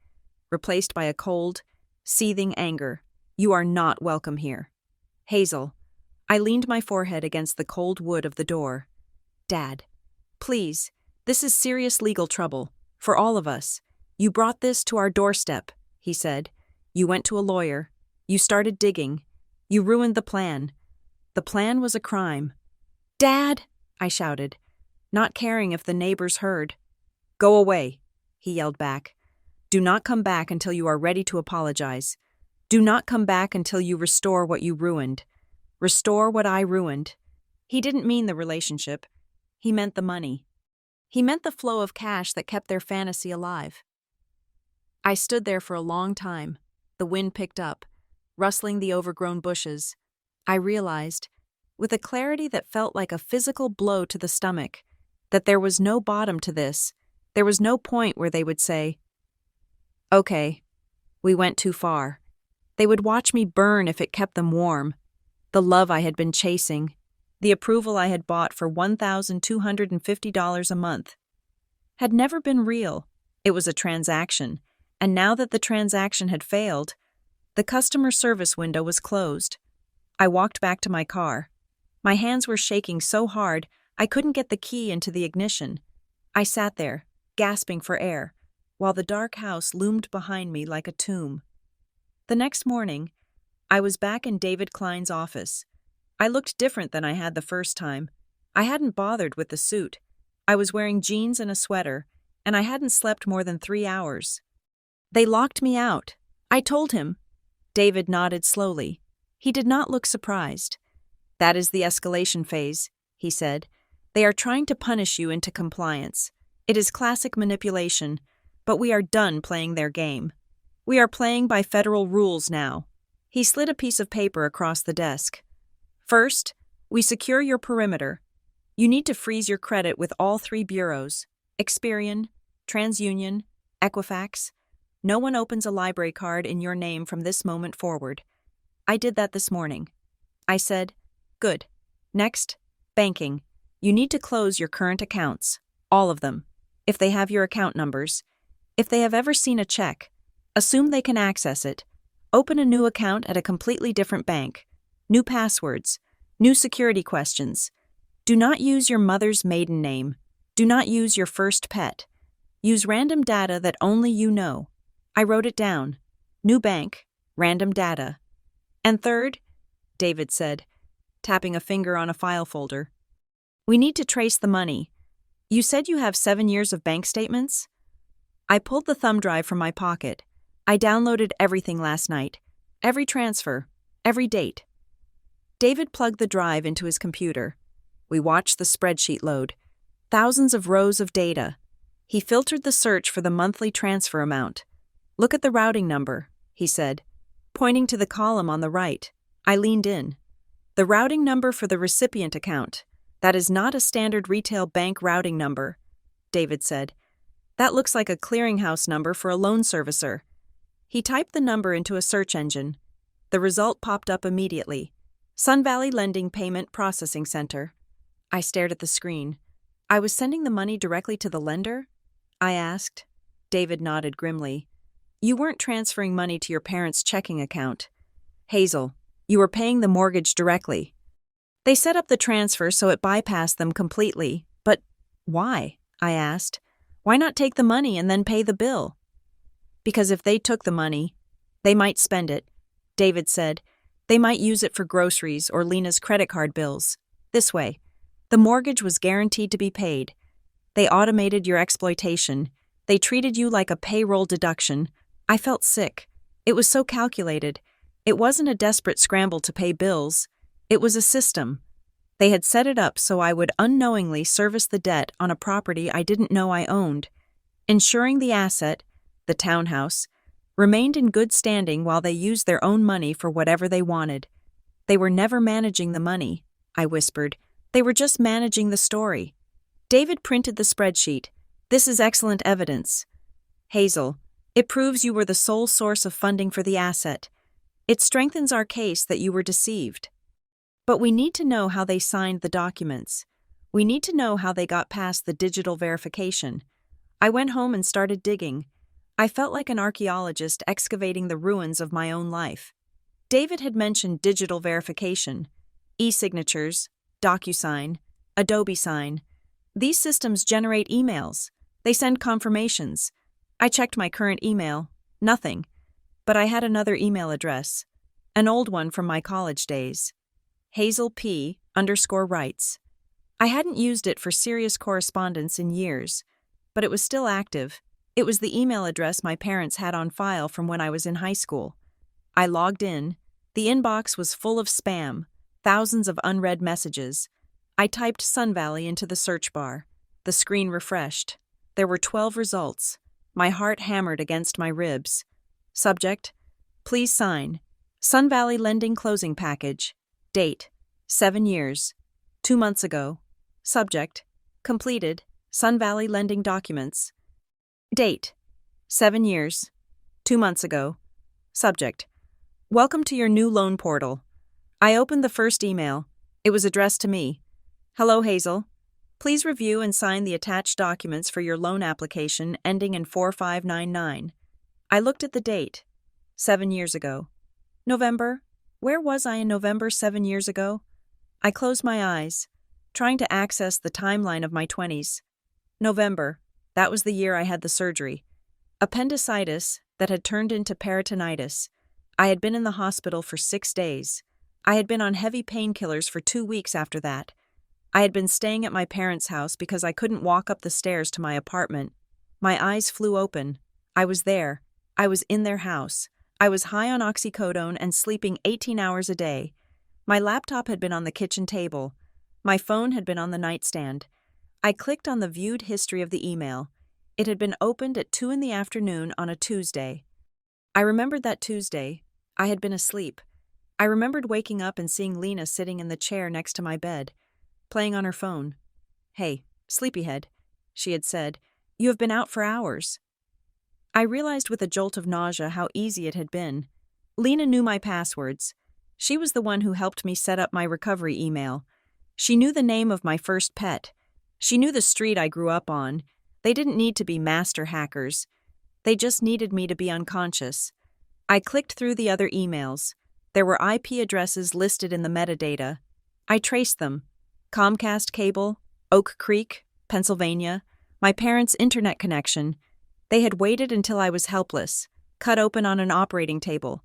replaced by a cold, seething anger. "You are not welcome here." "Hazel." I leaned my forehead against the cold wood of the door. "Dad, please, this is serious legal trouble, for all of us. You brought this to our doorstep," he said. "You went to a lawyer. You started digging. You ruined the plan. The plan was a crime." "Dad!" I shouted, not caring if the neighbors heard. "Go away," he yelled back. "Do not come back until you are ready to apologize. Do not come back until you restore what you ruined. Restore what I ruined." He didn't mean the relationship. He meant the money. He meant the flow of cash that kept their fantasy alive. I stood there for a long time. The wind picked up, rustling the overgrown bushes. I realized, with a clarity that felt like a physical blow to the stomach, that there was no bottom to this. There was no point where they would say, "Okay, we went too far." They would watch me burn if it kept them warm. The love I had been chasing, the approval I had bought for $1,250 a month, had never been real. It was a transaction, and now that the transaction had failed, the customer service window was closed. I walked back to my car. My hands were shaking so hard I couldn't get the key into the ignition. I sat there, gasping for air, while the dark house loomed behind me like a tomb. The next morning, I was back in David Klein's office. I looked different than I had the first time. I hadn't bothered with the suit. I was wearing jeans and a sweater, and I hadn't slept more than 3 hours. "They locked me out. I told him." David nodded slowly. He did not look surprised. "That is the escalation phase," he said. "They are trying to punish you into compliance. It is classic manipulation, but we are done playing their game. We are playing by federal rules now." He slid a piece of paper across the desk. "First, we secure your perimeter. You need to freeze your credit with all 3 bureaus: Experian, TransUnion, Equifax. No one opens a library card in your name from this moment forward." I did that this morning. I said, "Good. Next, banking. You need to close your current accounts, all of them, if they have your account numbers. If they have ever seen a check, assume they can access it. Open a new account at a completely different bank. New passwords, new security questions. Do not use your mother's maiden name. Do not use your first pet. Use random data that only you know." I wrote it down. New bank, random data. "And third," David said, tapping a finger on a file folder, "we need to trace the money. You said you have 7 years of bank statements?" I pulled the thumb drive from my pocket. I downloaded everything last night. Every transfer, every date. David plugged the drive into his computer. We watched the spreadsheet load. Thousands of rows of data. He filtered the search for the monthly transfer amount. "Look at the routing number," he said, pointing to the column on the right. I leaned in. "The routing number for the recipient account. That is not a standard retail bank routing number," David said. "That looks like a clearinghouse number for a loan servicer." He typed the number into a search engine. The result popped up immediately. Sun Valley Lending Payment Processing Center. I stared at the screen. "I was sending the money directly to the lender?" I asked. David nodded grimly. "You weren't transferring money to your parents' checking account. Hazel, you were paying the mortgage directly. They set up the transfer so it bypassed them completely. But why?" I asked. "Why not take the money and then pay the bill?" "Because if they took the money, they might spend it," David said. "They might use it for groceries or Lena's credit card bills. This way, the mortgage was guaranteed to be paid. They automated your exploitation. They treated you like a payroll deduction." I felt sick. It was so calculated. It wasn't a desperate scramble to pay bills. It was a system. They had set it up so I would unknowingly service the debt on a property I didn't know I owned, ensuring the asset, the townhouse, remained in good standing while they used their own money for whatever they wanted. They were never managing the money, I whispered. They were just managing the story. David printed the spreadsheet. This is excellent evidence. Hazel, it proves you were the sole source of funding for the asset. It strengthens our case that you were deceived. But we need to know how they signed the documents. We need to know how they got past the digital verification. I went home and started digging. I felt like an archaeologist excavating the ruins of my own life. David had mentioned digital verification, e-signatures, DocuSign, Adobe Sign. These systems generate emails. They send confirmations. I checked my current email. Nothing. But I had another email address. An old one from my college days. Hazel P_writes. I hadn't used it for serious correspondence in years, but it was still active. It was the email address my parents had on file from when I was in high school. I logged in. The inbox was full of spam, thousands of unread messages. I typed Sun Valley into the search bar. The screen refreshed. There were 12 results. My heart hammered against my ribs. Subject: please sign. Sun Valley Lending Closing Package. Date: 7 years. 2 months ago. Subject: completed. Sun Valley Lending Documents. Date: 7 years. 2 months ago. Subject: welcome to your new loan portal. I opened the first email. It was addressed to me. Hello, Hazel. Please review and sign the attached documents for your loan application ending in 4599. I looked at the date. 7 years ago. November. Where was I in November 7 years ago? I closed my eyes, trying to access the timeline of my 20s. November. That was the year I had the surgery. Appendicitis that had turned into peritonitis. I had been in the hospital for 6 days. I had been on heavy painkillers for 2 weeks after that. I had been staying at my parents' house because I couldn't walk up the stairs to my apartment. My eyes flew open. I was there. I was in their house. I was high on oxycodone and sleeping 18 hours a day. My laptop had been on the kitchen table. My phone had been on the nightstand. I clicked on the viewed history of the email. It had been opened at 2 p.m. on a Tuesday. I remembered that Tuesday. I had been asleep. I remembered waking up and seeing Lena sitting in the chair next to my bed, playing on her phone. Hey, sleepyhead, she had said, you have been out for hours. I realized with a jolt of nausea how easy it had been. Lena knew my passwords. She was the one who helped me set up my recovery email. She knew the name of my first pet. She knew the street I grew up on. They didn't need to be master hackers. They just needed me to be unconscious. I clicked through the other emails. There were IP addresses listed in the metadata. I traced them. Comcast cable, Oak Creek, Pennsylvania, my parents' internet connection. They had waited until I was helpless, cut open on an operating table,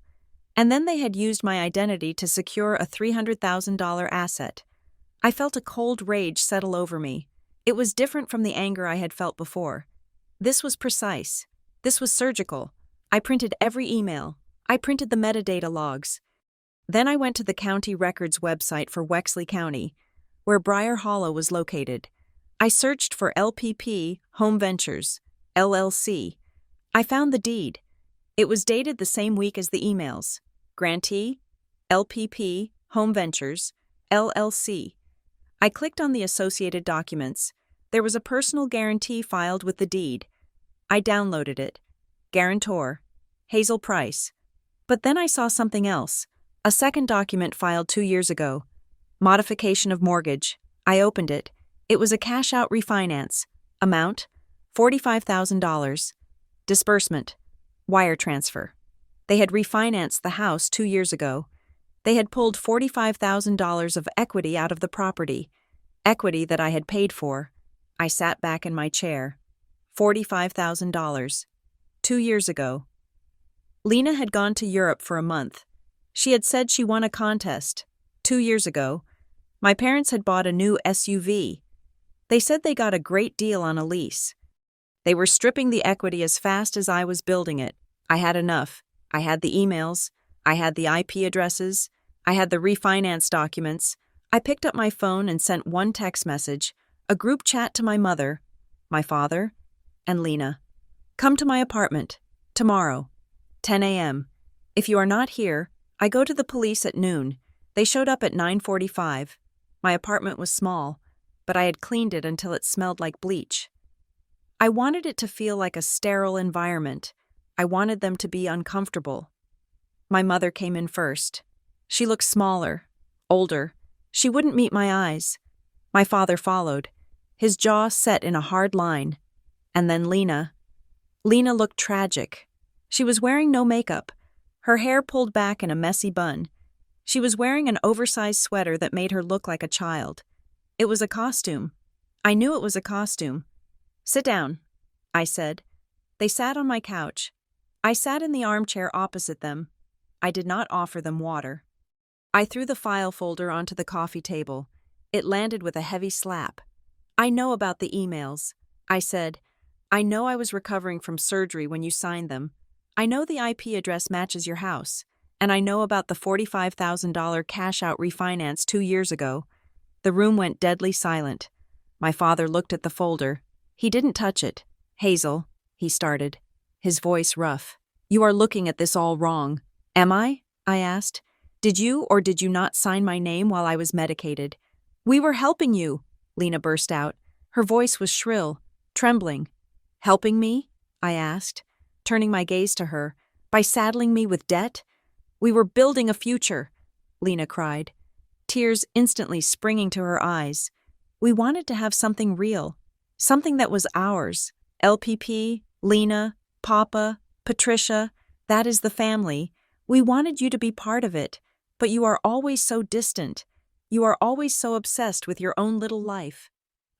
and then they had used my identity to secure a $300,000 asset. I felt a cold rage settle over me. It was different from the anger I had felt before. This was precise. This was surgical. I printed every email. I printed the metadata logs. Then I went to the county records website for Wexley County, where Briar Hollow was located. I searched for LPP Home Ventures, LLC. I found the deed. It was dated the same week as the emails. Grantee, LPP Home Ventures, LLC. I clicked on the associated documents. There was a personal guarantee filed with the deed. I downloaded it. Guarantor, Hazel Price. But then I saw something else. A second document filed 2 years ago. Modification of mortgage. I opened it. It was a cash-out refinance. Amount: $45,000. Disbursement: wire transfer. They had refinanced the house 2 years ago. They had pulled $45,000 of equity out of the property. Equity that I had paid for. I sat back in my chair. $45,000. 2 years ago. Lena had gone to Europe for a month. She had said she won a contest. 2 years ago. My parents had bought a new SUV. They said they got a great deal on a lease. They were stripping the equity as fast as I was building it. I had enough. I had the emails. I had the IP addresses. I had the refinance documents. I picked up my phone and sent one text message, a group chat to my mother, my father, and Lena. Come to my apartment. Tomorrow. 10 a.m. If you are not here, I go to the police at noon. They showed up at 9:45. My apartment was small, but I had cleaned it until it smelled like bleach. I wanted it to feel like a sterile environment. I wanted them to be uncomfortable. My mother came in first. She looked smaller, older. She wouldn't meet my eyes. My father followed, his jaw set in a hard line. And then Lena. Lena looked tragic. She was wearing no makeup, her hair pulled back in a messy bun. She was wearing an oversized sweater that made her look like a child. It was a costume. I knew it was a costume. Sit down, I said. They sat on my couch. I sat in the armchair opposite them. I did not offer them water. I threw the file folder onto the coffee table. It landed with a heavy slap. I know about the emails, I said. I know I was recovering from surgery when you signed them. I know the IP address matches your house. And I know about the $45,000 cash-out refinance 2 years ago. The room went deadly silent. My father looked at the folder. He didn't touch it. Hazel, he started, his voice rough. You are looking at this all wrong. Am I? I asked. Did you or did you not sign my name while I was medicated? We were helping you, Lena burst out. Her voice was shrill, trembling. Helping me? I asked, turning my gaze to her. By saddling me with debt? We were building a future, Lena cried, tears instantly springing to her eyes. We wanted to have something real, something that was ours. LPP, Lena, Papa, Patricia, that is the family. We wanted you to be part of it, but you are always so distant. You are always so obsessed with your own little life.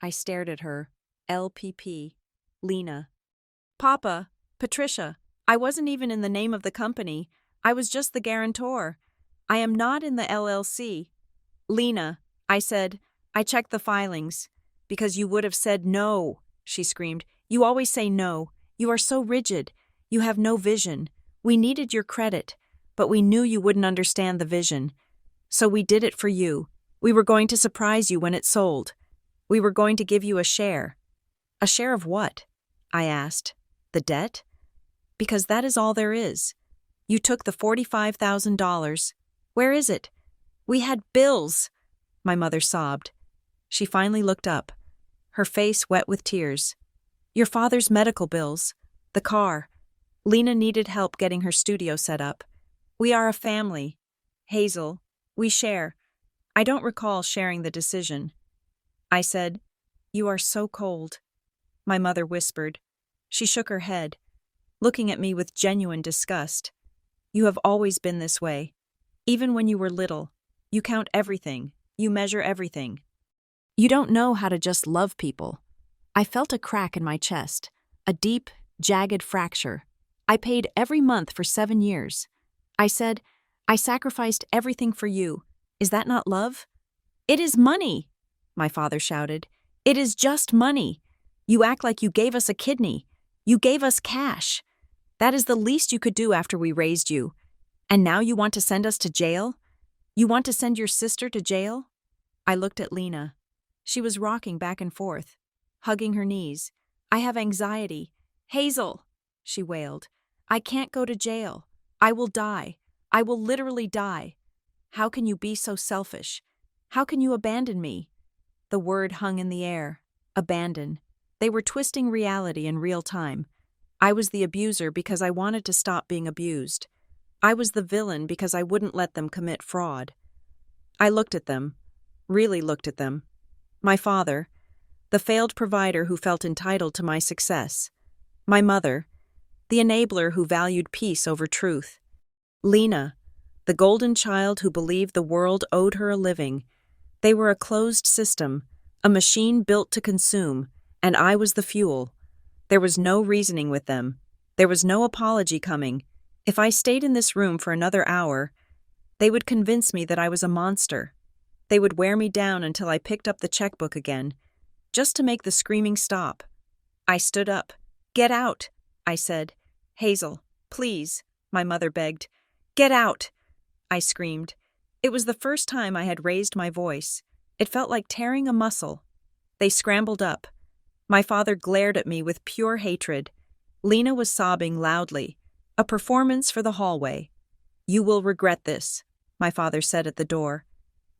I stared at her. LPP, Lena. Papa, Patricia, I wasn't even in the name of the company. I was just the guarantor. I am not in the LLC. Lena, I said, I checked the filings. Because you would have said no, she screamed. You always say no. You are so rigid. You have no vision. We needed your credit, but we knew you wouldn't understand the vision. So we did it for you. We were going to surprise you when it sold. We were going to give you a share. A share of what? I asked. The debt? Because that is all there is. You took the $45,000. Where is it? We had bills, my mother sobbed. She finally looked up, her face wet with tears. Your father's medical bills, the car. Lena needed help getting her studio set up. We are a family. Hazel, we share. I don't recall sharing the decision. I said, You are so cold. My mother whispered. She shook her head, looking at me with genuine disgust. You have always been this way. Even when you were little, you count everything, you measure everything. You don't know how to just love people. I felt a crack in my chest, a deep, jagged fracture. I paid every month for 7 years. I said, I sacrificed everything for you. Is that not love? It is money, my father shouted. It is just money. You act like you gave us a kidney. You gave us cash. That is the least you could do after we raised you. And now you want to send us to jail? You want to send your sister to jail? I looked at Lena. She was rocking back and forth, hugging her knees. I have anxiety. Hazel, she wailed. I can't go to jail. I will die. I will literally die. How can you be so selfish? How can you abandon me? The word hung in the air. Abandon. They were twisting reality in real time. I was the abuser because I wanted to stop being abused. I was the villain because I wouldn't let them commit fraud. I looked at them, really looked at them. My father, the failed provider who felt entitled to my success. My mother, the enabler who valued peace over truth. Lena, the golden child who believed the world owed her a living. They were a closed system, a machine built to consume, and I was the fuel. There was no reasoning with them. There was no apology coming. If I stayed in this room for another hour, they would convince me that I was a monster. They would wear me down until I picked up the checkbook again, just to make the screaming stop. I stood up. Get out, I said. Hazel, please, my mother begged. Get out, I screamed. It was the first time I had raised my voice. It felt like tearing a muscle. They scrambled up. My father glared at me with pure hatred. Lena was sobbing loudly. A performance for the hallway. "You will regret this," my father said at the door.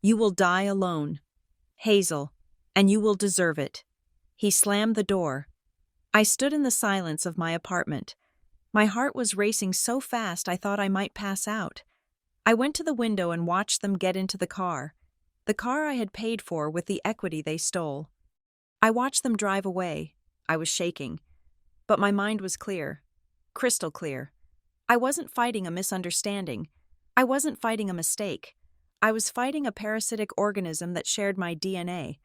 "You will die alone. Hazel, and you will deserve it." He slammed the door. I stood in the silence of my apartment. My heart was racing so fast I thought I might pass out. I went to the window and watched them get into the car I had paid for with the equity they stole. I watched them drive away. I was shaking. But my mind was clear. Crystal clear. I wasn't fighting a misunderstanding. I wasn't fighting a mistake. I was fighting a parasitic organism that shared my DNA.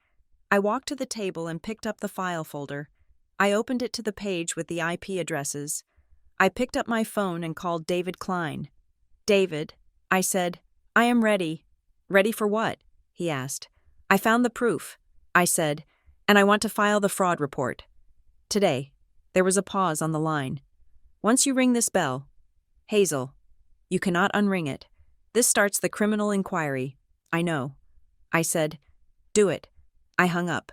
I walked to the table and picked up the file folder. I opened it to the page with the IP addresses. I picked up my phone and called David Klein. "David," I said, "I am ready." "Ready for what?" he asked. "I found the proof," I said, "and I want to file the fraud report. Today." There was a pause on the line. "Once you ring this bell." "Hazel, you cannot unring it. This starts the criminal inquiry." "I know," I said. "Do it." I hung up.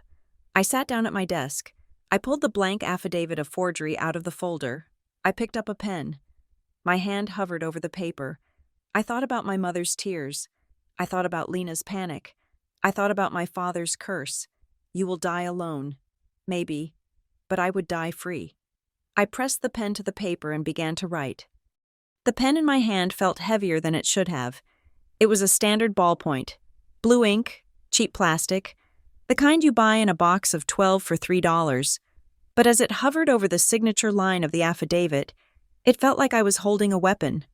I sat down at my desk. I pulled the blank affidavit of forgery out of the folder. I picked up a pen. My hand hovered over the paper. I thought about my mother's tears. I thought about Lena's panic. I thought about my father's curse. "You will die alone." Maybe, but I would die free. I pressed the pen to the paper and began to write. The pen in my hand felt heavier than it should have. It was a standard ballpoint. Blue ink, cheap plastic, the kind you buy in a box of 12 for $3. But as it hovered over the signature line of the affidavit, it felt like I was holding a weapon.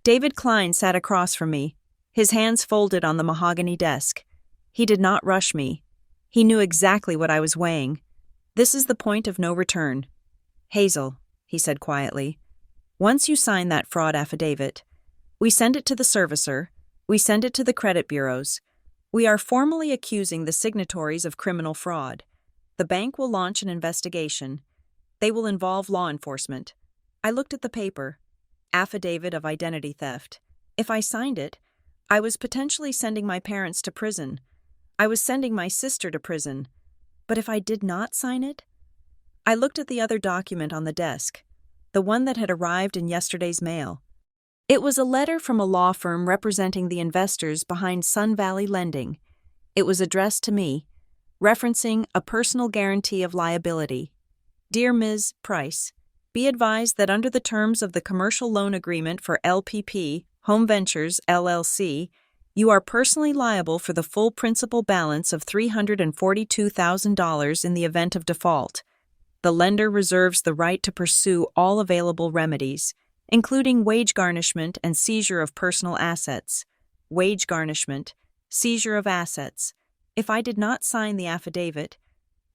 David Klein sat across from me, his hands folded on the mahogany desk. He did not rush me. He knew exactly what I was weighing. "This is the point of no return. Hazel," he said quietly, "once you sign that fraud affidavit, we send it to the servicer, we send it to the credit bureaus. We are formally accusing the signatories of criminal fraud. The bank will launch an investigation. They will involve law enforcement." I looked at the paper. Affidavit of identity theft. If I signed it, I was potentially sending my parents to prison. I was sending my sister to prison. But if I did not sign it? I looked at the other document on the desk, the one that had arrived in yesterday's mail. It was a letter from a law firm representing the investors behind Sun Valley Lending. It was addressed to me, referencing a personal guarantee of liability. "Dear Ms. Price, be advised that under the terms of the commercial loan agreement for LPP, Home Ventures, LLC, you are personally liable for the full principal balance of $342,000 in the event of default. The lender reserves the right to pursue all available remedies, including wage garnishment and seizure of personal assets. Wage garnishment, seizure of assets. If I did not sign the affidavit,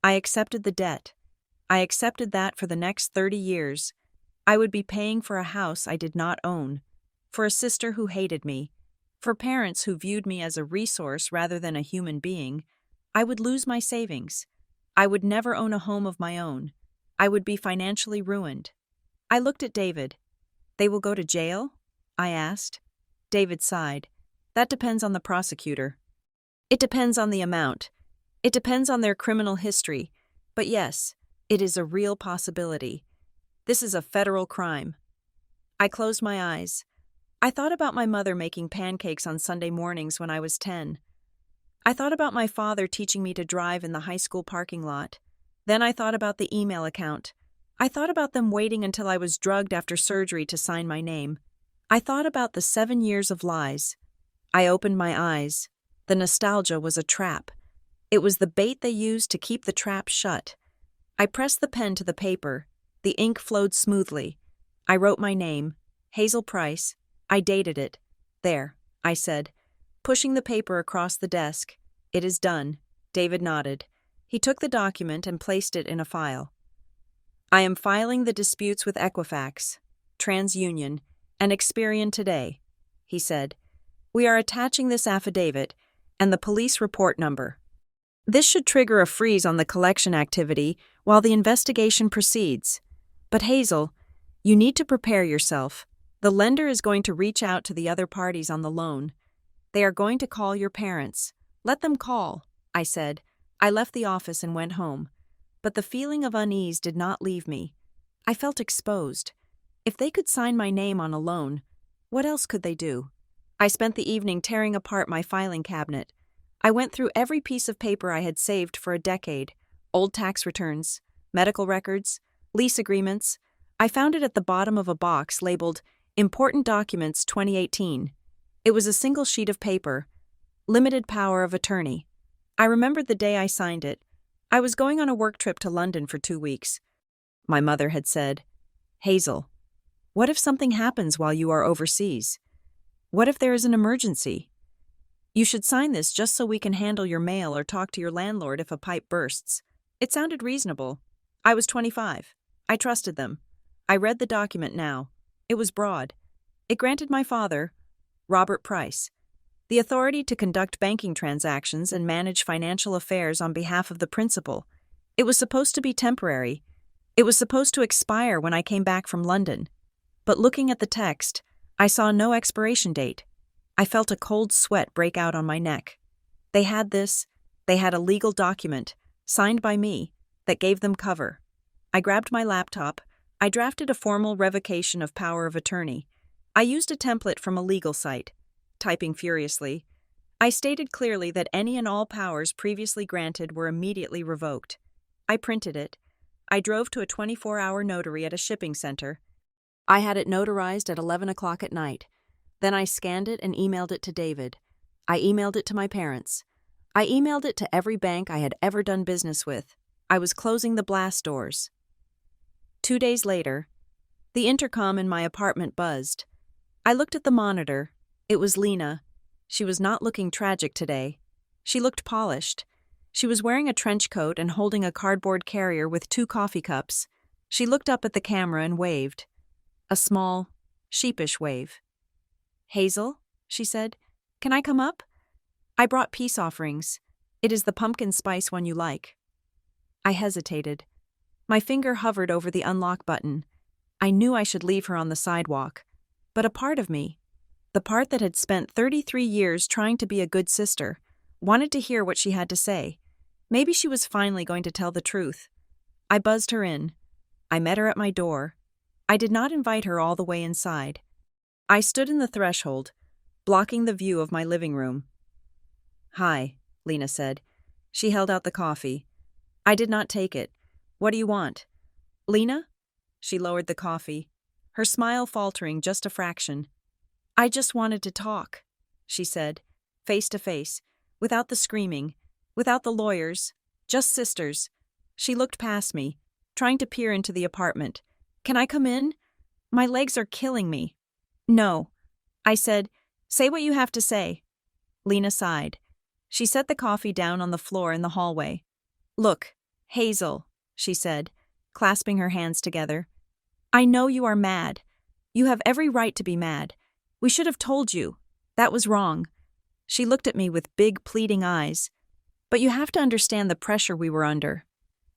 I accepted the debt. I accepted that for the next 30 years. I would be paying for a house I did not own, for a sister who hated me, for parents who viewed me as a resource rather than a human being. I would lose my savings. I would never own a home of my own. I would be financially ruined." I looked at David. "They will go to jail?" I asked. David sighed. "That depends on the prosecutor. It depends on the amount. It depends on their criminal history. But yes, it is a real possibility. This is a federal crime." I closed my eyes. I thought about my mother making pancakes on Sunday mornings when I was 10. I thought about my father teaching me to drive in the high school parking lot. Then I thought about the email account. I thought about them waiting until I was drugged after surgery to sign my name. I thought about the 7 years of lies. I opened my eyes. The nostalgia was a trap. It was the bait they used to keep the trap shut. I pressed the pen to the paper. The ink flowed smoothly. I wrote my name, Hazel Price. I dated it. "There," I said, pushing the paper across the desk. "It is done." David nodded. He took the document and placed it in a file. "I am filing the disputes with Equifax, TransUnion, and Experian today," he said. "We are attaching this affidavit and the police report number. This should trigger a freeze on the collection activity while the investigation proceeds. But Hazel, you need to prepare yourself. The lender is going to reach out to the other parties on the loan. They are going to call your parents. Let them call, I said. I left the office and went home. But the feeling of unease did not leave me. I felt exposed. If they could sign my name on a loan, what else could they do? I spent the evening tearing apart my filing cabinet. I went through every piece of paper I had saved for a decade: old tax returns, medical records, lease agreements. I found it at the bottom of a box labeled Important Documents 2018. It was a single sheet of paper, limited power of attorney. I remembered the day I signed it. I was going on a work trip to London for 2 weeks. My mother had said, "Hazel, what if something happens while you are overseas? What if there is an emergency? You should sign this just so we can handle your mail or talk to your landlord if a pipe bursts." It sounded reasonable. I was 25. I trusted them. I read the document now. It was broad. It granted my father, Robert Price, the authority to conduct banking transactions and manage financial affairs on behalf of the principal. It was supposed to be temporary. It was supposed to expire when I came back from London. But looking at the text, I saw no expiration date. I felt a cold sweat break out on my neck. They had a legal document, signed by me, that gave them cover. I grabbed my laptop. I drafted a formal revocation of power of attorney. I used a template from a legal site. Typing furiously, I stated clearly that any and all powers previously granted were immediately revoked. I printed it. I drove to a 24-hour notary at a shipping center. I had it notarized at 11 o'clock at night. Then I scanned it and emailed it to David. I emailed it to my parents. I emailed it to every bank I had ever done business with. I was closing the blast doors. 2 days later, the intercom in my apartment buzzed. I looked at the monitor. It was Lena. She was not looking tragic today. She looked polished. She was wearing a trench coat and holding a cardboard carrier with 2 coffee cups. She looked up at the camera and waved. A small, sheepish wave. "Hazel," she said, "can I come up? I brought peace offerings. It is the pumpkin spice one you like." I hesitated. My finger hovered over the unlock button. I knew I should leave her on the sidewalk. But a part of me, the part that had spent 33 years trying to be a good sister, wanted to hear what she had to say. Maybe she was finally going to tell the truth. I buzzed her in. I met her at my door. I did not invite her all the way inside. I stood in the threshold, blocking the view of my living room. "Hi," Lena said. She held out the coffee. I did not take it. "What do you want?" "Lena?" She lowered the coffee, her smile faltering just a fraction. "I just wanted to talk," she said, face to face, without the screaming, without the lawyers, just sisters. She looked past me, trying to peer into the apartment. "Can I come in? My legs are killing me." "No," I said. "Say what you have to say." Lena sighed. She set the coffee down on the floor in the hallway. "Look, Hazel," she said, clasping her hands together. "I know you are mad. You have every right to be mad. We should have told you. That was wrong." She looked at me with big, pleading eyes. "But you have to understand the pressure we were under."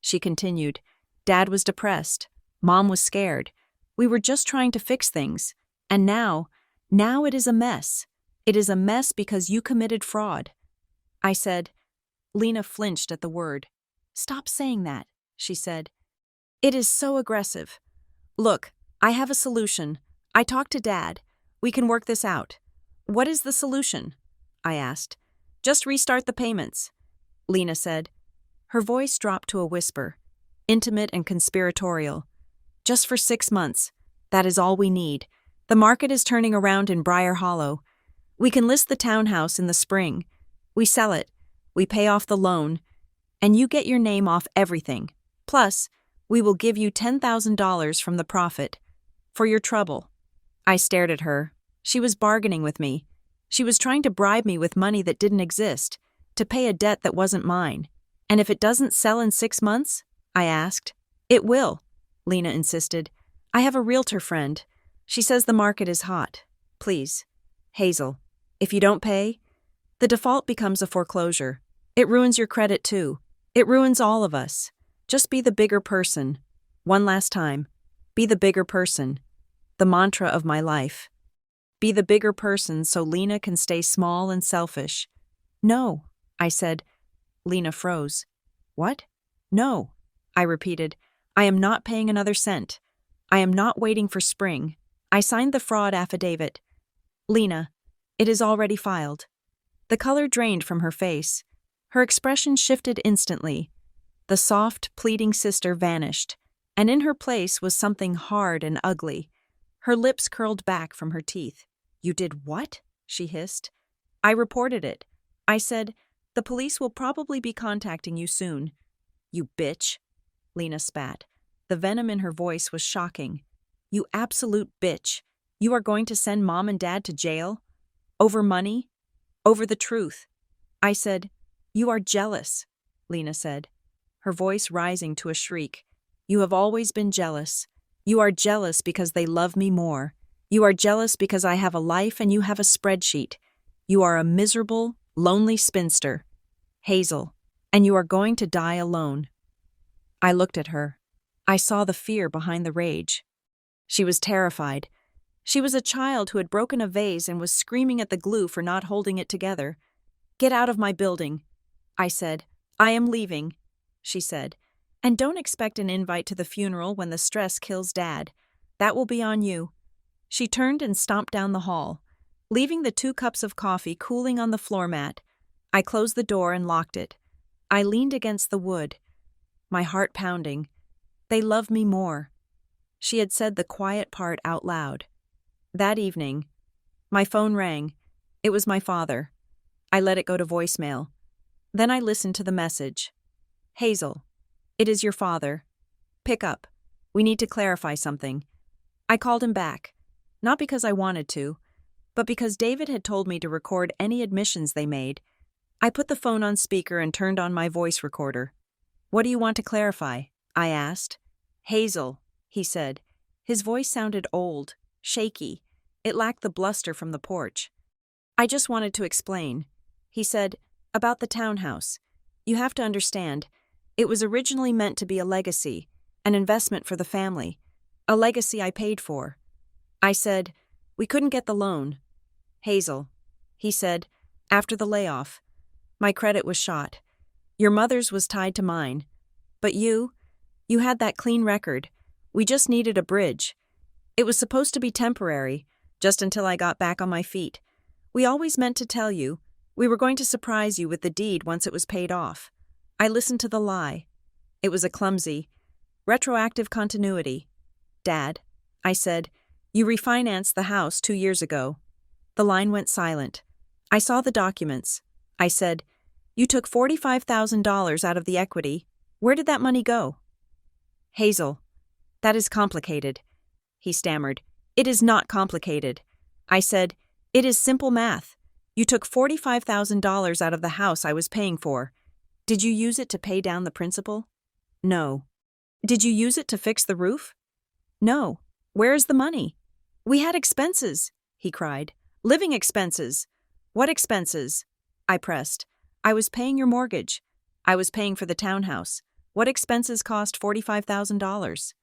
She continued. "Dad was depressed. Mom was scared. We were just trying to fix things. And now it is a mess. It is a mess because you committed fraud." I said. Lena flinched at the word. "Stop saying that," she said. "It is so aggressive. Look, I have a solution. I talked to Dad. We can work this out." "What is the solution?" I asked. "Just restart the payments," Lena said. Her voice dropped to a whisper, intimate and conspiratorial. "Just for 6 months. That is all we need. The market is turning around in Briar Hollow. We can list the townhouse in the spring. We sell it. We pay off the loan. And you get your name off everything. Plus, we will give you $10,000 from the profit. For your trouble." I stared at her. She was bargaining with me. She was trying to bribe me with money that didn't exist, to pay a debt that wasn't mine. "And if it doesn't sell in 6 months?" I asked. "It will," Lena insisted. "I have a realtor friend. She says the market is hot. Please, Hazel, if you don't pay, the default becomes a foreclosure. It ruins your credit too. It ruins all of us. Just be the bigger person. One last time. Be the bigger person. The mantra of my life." Be the bigger person so Lena can stay small and selfish. No, I said. Lena froze. What? No, I repeated. I am not paying another cent. I am not waiting for spring. I signed the fraud affidavit. Lena, it is already filed. The color drained from her face. Her expression shifted instantly. The soft, pleading sister vanished, and in her place was something hard and ugly. Her lips curled back from her teeth. You did what? She hissed. I reported it. I said, the police will probably be contacting you soon. You bitch. Lena spat. The venom in her voice was shocking. You absolute bitch. You are going to send Mom and Dad to jail? Over money? Over the truth? I said, you are jealous, Lena said, her voice rising to a shriek. You have always been jealous. You are jealous because they love me more. You are jealous because I have a life and you have a spreadsheet. You are a miserable, lonely spinster, Hazel, and you are going to die alone. I looked at her. I saw the fear behind the rage. She was terrified. She was a child who had broken a vase and was screaming at the glue for not holding it together. Get out of my building, I said. I am leaving, she said. And don't expect an invite to the funeral when the stress kills Dad. That will be on you. She turned and stomped down the hall, leaving the 2 cups of coffee cooling on the floor mat. I closed the door and locked it. I leaned against the wood, my heart pounding. They love me more. She had said the quiet part out loud. That evening, my phone rang. It was my father. I let it go to voicemail. Then I listened to the message. Hazel, it is your father. Pick up. We need to clarify something. I called him back, not because I wanted to, but because David had told me to record any admissions they made. I put the phone on speaker and turned on my voice recorder. What do you want to clarify? I asked. Hazel, he said. His voice sounded old, shaky. It lacked the bluster from the porch. I just wanted to explain. He said, about the townhouse. You have to understand, it was originally meant to be a legacy, an investment for the family, a legacy I paid for. I said, we couldn't get the loan. Hazel, he said, after the layoff. My credit was shot. Your mother's was tied to mine. But you had that clean record. We just needed a bridge. It was supposed to be temporary, just until I got back on my feet. We always meant to tell you. We were going to surprise you with the deed once it was paid off. I listened to the lie. It was a clumsy, retroactive continuity. Dad, I said, you refinanced the house 2 years ago. The line went silent. I saw the documents. I said, you took $45,000 out of the equity. Where did that money go? Hazel, that is complicated, he stammered. It is not complicated. I said, it is simple math. You took $45,000 out of the house I was paying for. Did you use it to pay down the principal? No. Did you use it to fix the roof? No. Where is the money? We had expenses, he cried. Living expenses. What expenses? I pressed. I was paying your mortgage. I was paying for the townhouse. What expenses cost $45,000?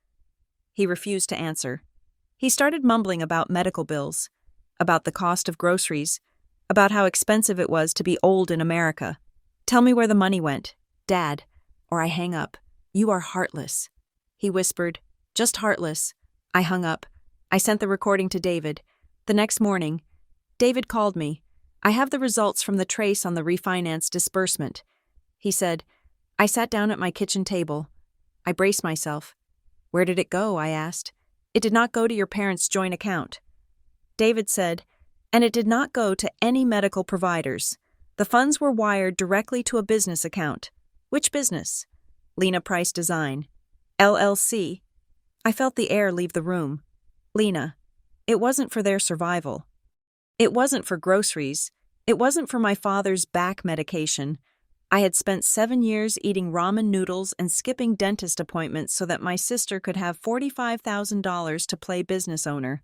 He refused to answer. He started mumbling about medical bills, about the cost of groceries, about how expensive it was to be old in America. Tell me where the money went, Dad, or I hang up. You are heartless. He whispered, just heartless. I hung up. I sent the recording to David. The next morning, David called me. I have the results from the trace on the refinance disbursement. He said, I sat down at my kitchen table. I braced myself. Where did it go? I asked. It did not go to your parents' joint account. David said, and it did not go to any medical providers. The funds were wired directly to a business account. Which business? Lena Price Design. LLC. I felt the air leave the room. Lena, it wasn't for their survival. It wasn't for groceries. It wasn't for my father's back medication. I had spent 7 years eating ramen noodles and skipping dentist appointments so that my sister could have $45,000 to play business owner.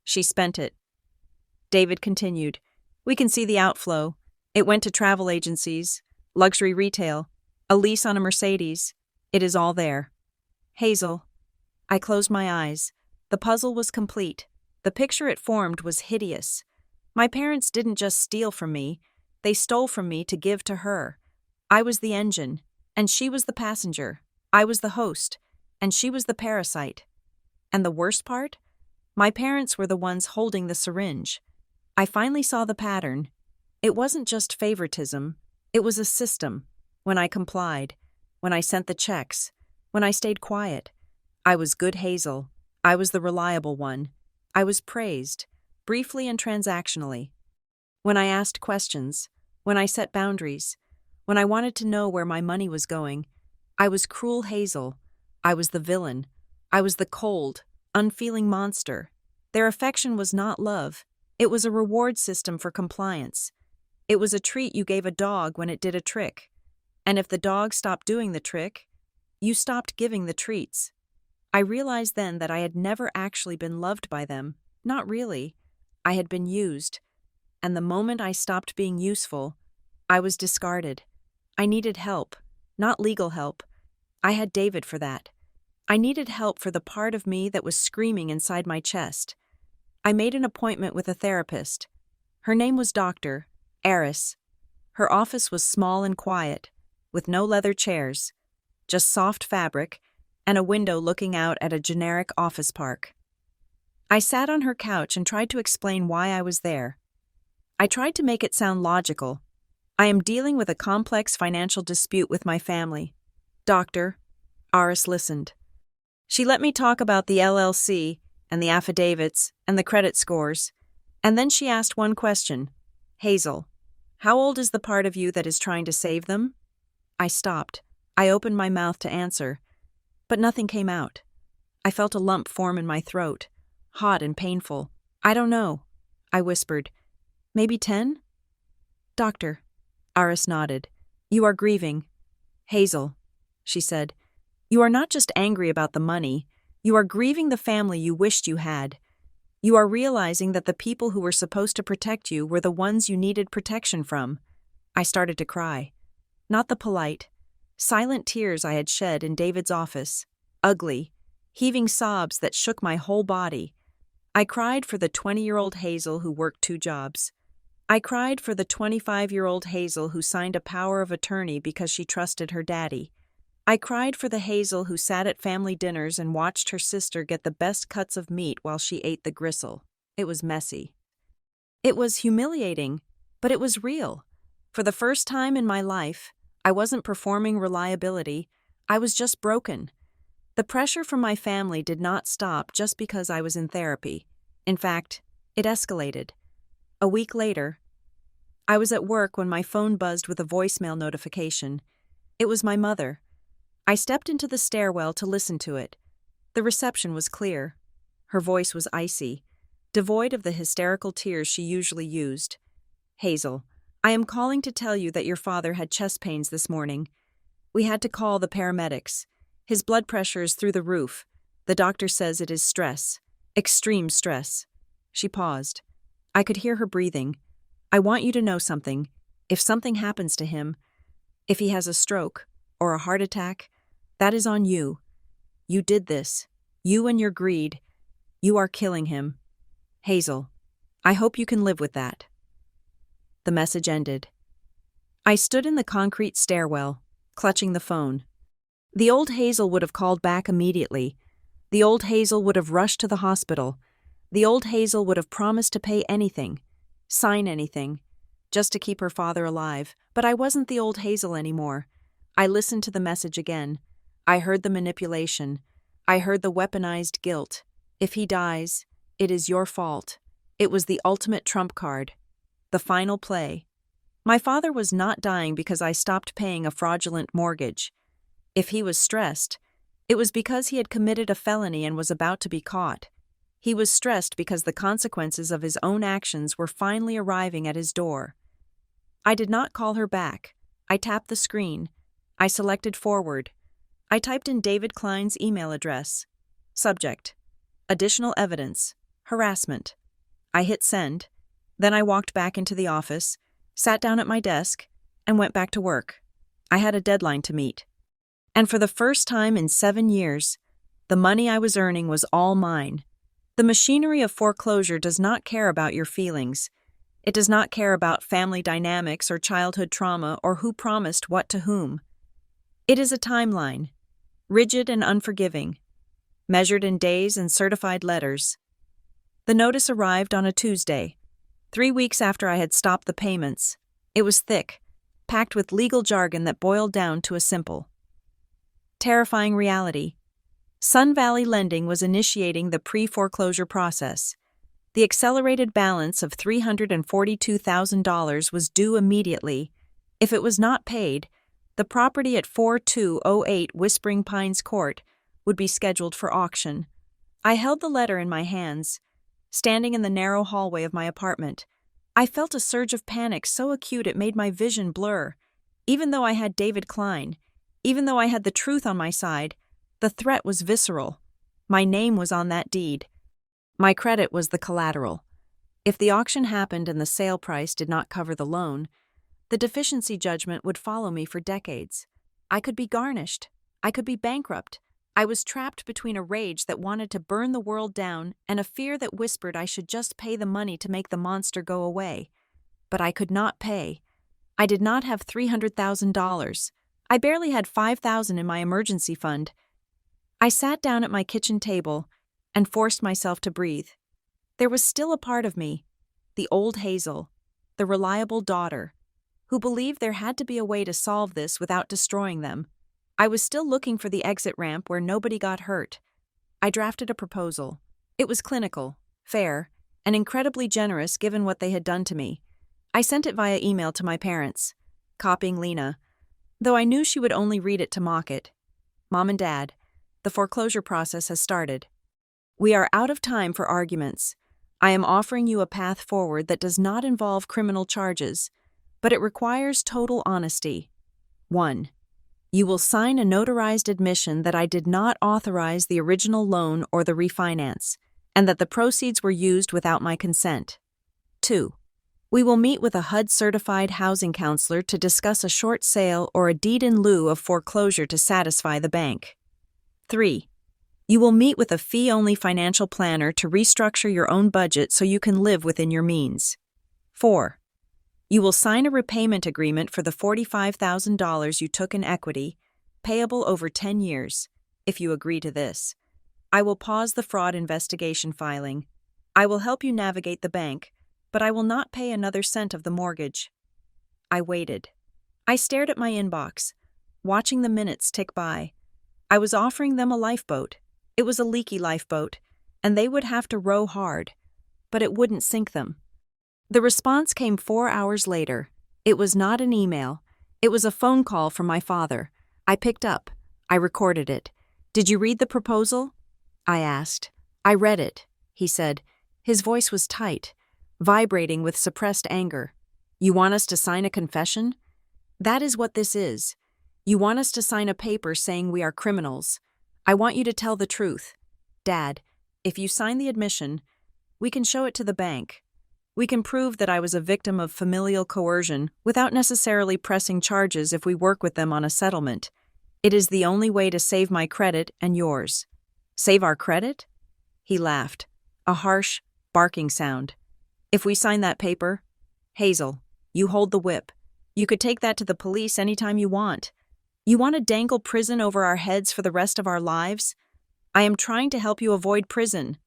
She spent it. David continued. We can see the outflow. It went to travel agencies, luxury retail, a lease on a Mercedes. It is all there. Hazel. I closed my eyes. The puzzle was complete. The picture it formed was hideous. My parents didn't just steal from me, they stole from me to give to her. I was the engine, and she was the passenger. I was the host, and she was the parasite. And the worst part? My parents were the ones holding the syringe. I finally saw the pattern. It wasn't just favoritism, it was a system. When I complied, when I sent the checks, when I stayed quiet, I was good Hazel. I was the reliable one. I was praised, briefly and transactionally. When I asked questions, when I set boundaries, when I wanted to know where my money was going, I was cruel Hazel. I was the villain. I was the cold, unfeeling monster. Their affection was not love. It was a reward system for compliance. It was a treat you gave a dog when it did a trick. And if the dog stopped doing the trick, you stopped giving the treats. I realized then that I had never actually been loved by them. Not really. I had been used. And the moment I stopped being useful, I was discarded. I needed help, not legal help. I had David for that. I needed help for the part of me that was screaming inside my chest. I made an appointment with a therapist. Her name was Dr. Eris. Her office was small and quiet, with no leather chairs, just soft fabric and a window looking out at a generic office park. I sat on her couch and tried to explain why I was there. I tried to make it sound logical. I am dealing with a complex financial dispute with my family. Doctor, Aris listened. She let me talk about the LLC and the affidavits and the credit scores, and then she asked one question. Hazel, how old is the part of you that is trying to save them? I stopped. I opened my mouth to answer, but nothing came out. I felt a lump form in my throat, hot and painful. I don't know, I whispered. Maybe 10? Doctor, Aris nodded. You are grieving. Hazel, she said, you are not just angry about the money, you are grieving the family you wished you had. You are realizing that the people who were supposed to protect you were the ones you needed protection from. I started to cry. Not the polite, silent tears I had shed in David's office. Ugly, heaving sobs that shook my whole body. I cried for the 20-year-old Hazel who worked 2 jobs. I cried for the 25-year-old Hazel who signed a power of attorney because she trusted her daddy. I cried for the Hazel who sat at family dinners and watched her sister get the best cuts of meat while she ate the gristle. It was messy. It was humiliating, but it was real. For the first time in my life, I wasn't performing reliability, I was just broken. The pressure from my family did not stop just because I was in therapy. In fact, it escalated. A week later, I was at work when my phone buzzed with a voicemail notification. It was my mother. I stepped into the stairwell to listen to it. The reception was clear. Her voice was icy, devoid of the hysterical tears she usually used. Hazel, I am calling to tell you that your father had chest pains this morning. We had to call the paramedics. His blood pressure is through the roof. The doctor says it is stress. Extreme stress. She paused. I could hear her breathing. I want you to know something. If something happens to him, if he has a stroke or a heart attack, that is on you. You did this. You and your greed. You are killing him. Hazel, I hope you can live with that. The message ended. I stood in the concrete stairwell, clutching the phone. The old Hazel would have called back immediately. The old Hazel would have rushed to the hospital. The old Hazel would have promised to pay anything, sign anything, just to keep her father alive. But I wasn't the old Hazel anymore. I listened to the message again. I heard the manipulation. I heard the weaponized guilt. If he dies, it is your fault. It was the ultimate trump card. The final play. My father was not dying because I stopped paying a fraudulent mortgage. If he was stressed, it was because he had committed a felony and was about to be caught. He was stressed because the consequences of his own actions were finally arriving at his door. I did not call her back. I tapped the screen. I selected forward. I typed in David Klein's email address. Subject: additional evidence, harassment. I hit send. Then I walked back into the office, sat down at my desk, and went back to work. I had a deadline to meet. And for the first time in 7 years, the money I was earning was all mine. The machinery of foreclosure does not care about your feelings. It does not care about family dynamics or childhood trauma or who promised what to whom. It is a timeline, rigid and unforgiving, measured in days and certified letters. The notice arrived on a Tuesday, 3 weeks after I had stopped the payments. It was thick, packed with legal jargon that boiled down to a simple, terrifying reality. Sun Valley Lending was initiating the pre-foreclosure process. The accelerated balance of $342,000 was due immediately. If it was not paid, the property at 4208 Whispering Pines Court would be scheduled for auction. I held the letter in my hands, standing in the narrow hallway of my apartment. I felt a surge of panic so acute it made my vision blur. Even though I had David Klein, even though I had the truth on my side, the threat was visceral. My name was on that deed. My credit was the collateral. If the auction happened and the sale price did not cover the loan, the deficiency judgment would follow me for decades. I could be garnished. I could be bankrupt. I was trapped between a rage that wanted to burn the world down and a fear that whispered I should just pay the money to make the monster go away. But I could not pay. I did not have $300,000. I barely had $5,000 in my emergency fund. I sat down at my kitchen table and forced myself to breathe. There was still a part of me, the old Hazel, the reliable daughter, who believed there had to be a way to solve this without destroying them. I was still looking for the exit ramp where nobody got hurt. I drafted a proposal. It was clinical, fair, and incredibly generous given what they had done to me. I sent it via email to my parents, copying Lena, though I knew she would only read it to mock it. Mom and Dad, the foreclosure process has started. We are out of time for arguments. I am offering you a path forward that does not involve criminal charges, but it requires total honesty. 1. You will sign a notarized admission that I did not authorize the original loan or the refinance, and that the proceeds were used without my consent. 2. We will meet with a HUD-certified housing counselor to discuss a short sale or a deed in lieu of foreclosure to satisfy the bank. 3. You will meet with a fee-only financial planner to restructure your own budget so you can live within your means. 4. You will sign a repayment agreement for the $45,000 you took in equity, payable over 10 years, if you agree to this. I will pause the fraud investigation filing. I will help you navigate the bank, but I will not pay another cent of the mortgage. I waited. I stared at my inbox, watching the minutes tick by. I was offering them a lifeboat. It was a leaky lifeboat, and they would have to row hard, but it wouldn't sink them. The response came 4 hours later. It was not an email. It was a phone call from my father. I picked up. I recorded it. Did you read the proposal? I asked. I read it, he said. His voice was tight, vibrating with suppressed anger. You want us to sign a confession? That is what this is. You want us to sign a paper saying we are criminals. I want you to tell the truth. Dad, if you sign the admission, we can show it to the bank. We can prove that I was a victim of familial coercion without necessarily pressing charges if we work with them on a settlement. It is the only way to save my credit and yours. Save our credit? He laughed, a harsh, barking sound. If we sign that paper, Hazel, you hold the whip. You could take that to the police anytime you want. You want to dangle prison over our heads for the rest of our lives? I am trying to help you avoid prison.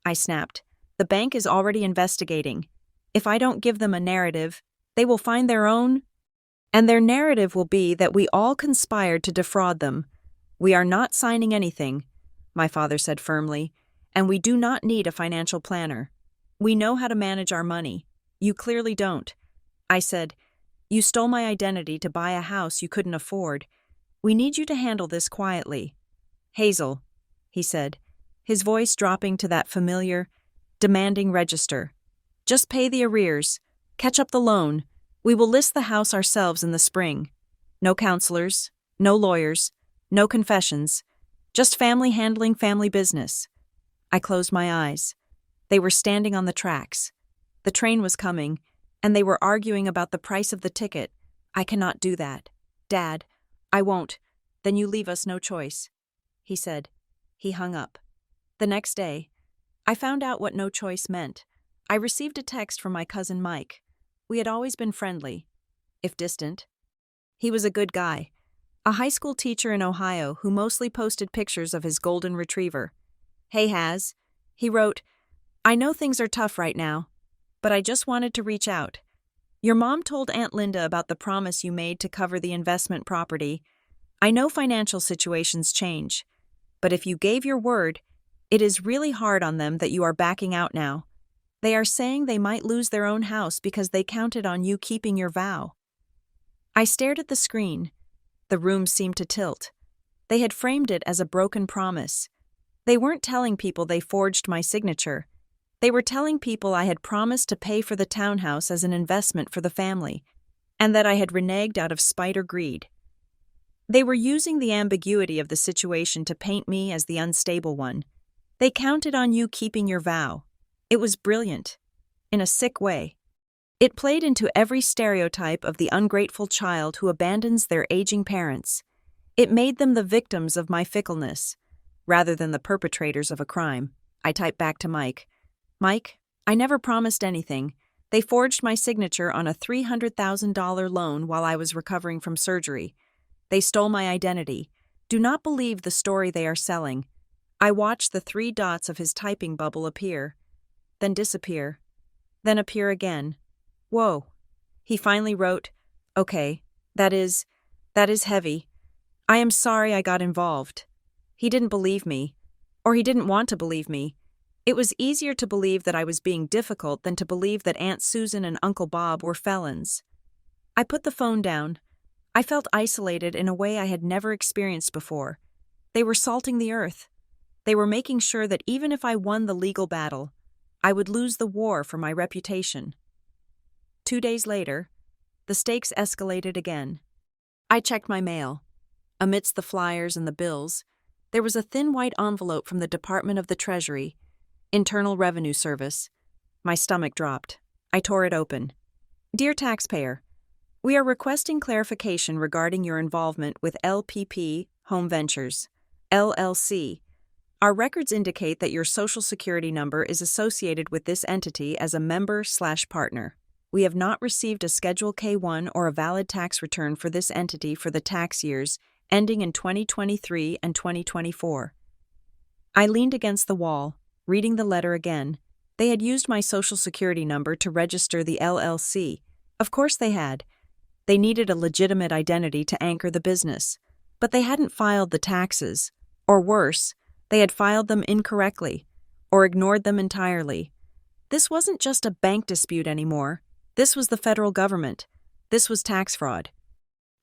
I snapped. The bank is already investigating. If I don't give them a narrative, they will find their own, and their narrative will be that we all conspired to defraud them. We are not signing anything, my father said firmly, and we do not need a financial planner. We know how to manage our money. You clearly don't. I said, you stole my identity to buy a house you couldn't afford. We need you to handle this quietly. Hazel, he said, his voice dropping to that familiar, demanding register. Just pay the arrears. Catch up the loan. We will list the house ourselves in the spring. No counselors, no lawyers, no confessions. Just family handling family business. I closed my eyes. They were standing on the tracks. The train was coming, and they were arguing about the price of the ticket. I cannot do that. Dad, I won't. Then you leave us no choice, he said. He hung up. The next day, I found out what no choice meant. I received a text from my cousin Mike. We had always been friendly, if distant. He was a good guy, a high school teacher in Ohio who mostly posted pictures of his golden retriever. "Hey, Haz," he wrote, "I know things are tough right now, but I just wanted to reach out. Your mom told Aunt Linda about the promise you made to cover the investment property. I know financial situations change, but if you gave your word, it is really hard on them that you are backing out now. They are saying they might lose their own house because they counted on you keeping your vow." I stared at the screen. The room seemed to tilt. They had framed it as a broken promise. They weren't telling people they forged my signature. They were telling people I had promised to pay for the townhouse as an investment for the family, and that I had reneged out of spite or greed. They were using the ambiguity of the situation to paint me as the unstable one. They counted on you keeping your vow. It was brilliant, in a sick way. It played into every stereotype of the ungrateful child who abandons their aging parents. It made them the victims of my fickleness, rather than the perpetrators of a crime. I typed back to Mike, "Mike, I never promised anything. They forged my signature on a $300,000 loan while I was recovering from surgery. They stole my identity. Do not believe the story they are selling." I watched the 3 dots of his typing bubble appear, then disappear, then appear again. "Whoa." He finally wrote, "Okay, that is heavy. I am sorry I got involved." He didn't believe me, or he didn't want to believe me. It was easier to believe that I was being difficult than to believe that Aunt Susan and Uncle Bob were felons. I put the phone down. I felt isolated in a way I had never experienced before. They were salting the earth. They were making sure that even if I won the legal battle, I would lose the war for my reputation. 2 days later, the stakes escalated again. I checked my mail. Amidst the flyers and the bills, there was a thin white envelope from the Department of the Treasury, Internal Revenue Service. My stomach dropped. I tore it open. "Dear taxpayer, we are requesting clarification regarding your involvement with LPP Home Ventures, LLC. Our records indicate that your Social Security number is associated with this entity as a member/partner. We have not received a Schedule K-1 or a valid tax return for this entity for the tax years ending in 2023 and 2024. I leaned against the wall, reading the letter again. They had used my Social Security number to register the LLC. Of course they had. They needed a legitimate identity to anchor the business. But they hadn't filed the taxes. Or worse, they had filed them incorrectly, or ignored them entirely. This wasn't just a bank dispute anymore. This was the federal government. This was tax fraud.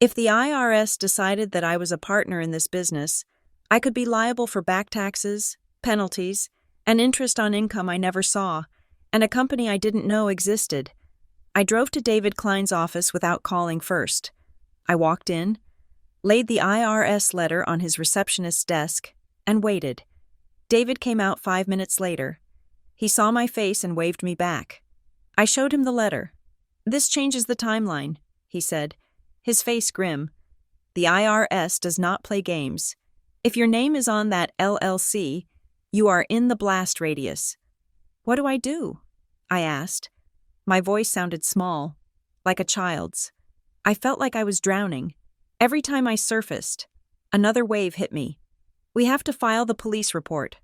If the IRS decided that I was a partner in this business, I could be liable for back taxes, penalties, and interest on income I never saw, and a company I didn't know existed. I drove to David Klein's office without calling first. I walked in, laid the IRS letter on his receptionist's desk, and waited. David came out 5 minutes later. He saw my face and waved me back. I showed him the letter. "This changes the timeline," he said, his face grim. "The IRS does not play games. If your name is on that LLC, you are in the blast radius." "What do I do?" I asked. My voice sounded small, like a child's. I felt like I was drowning. Every time I surfaced, another wave hit me. "We have to file the police report,"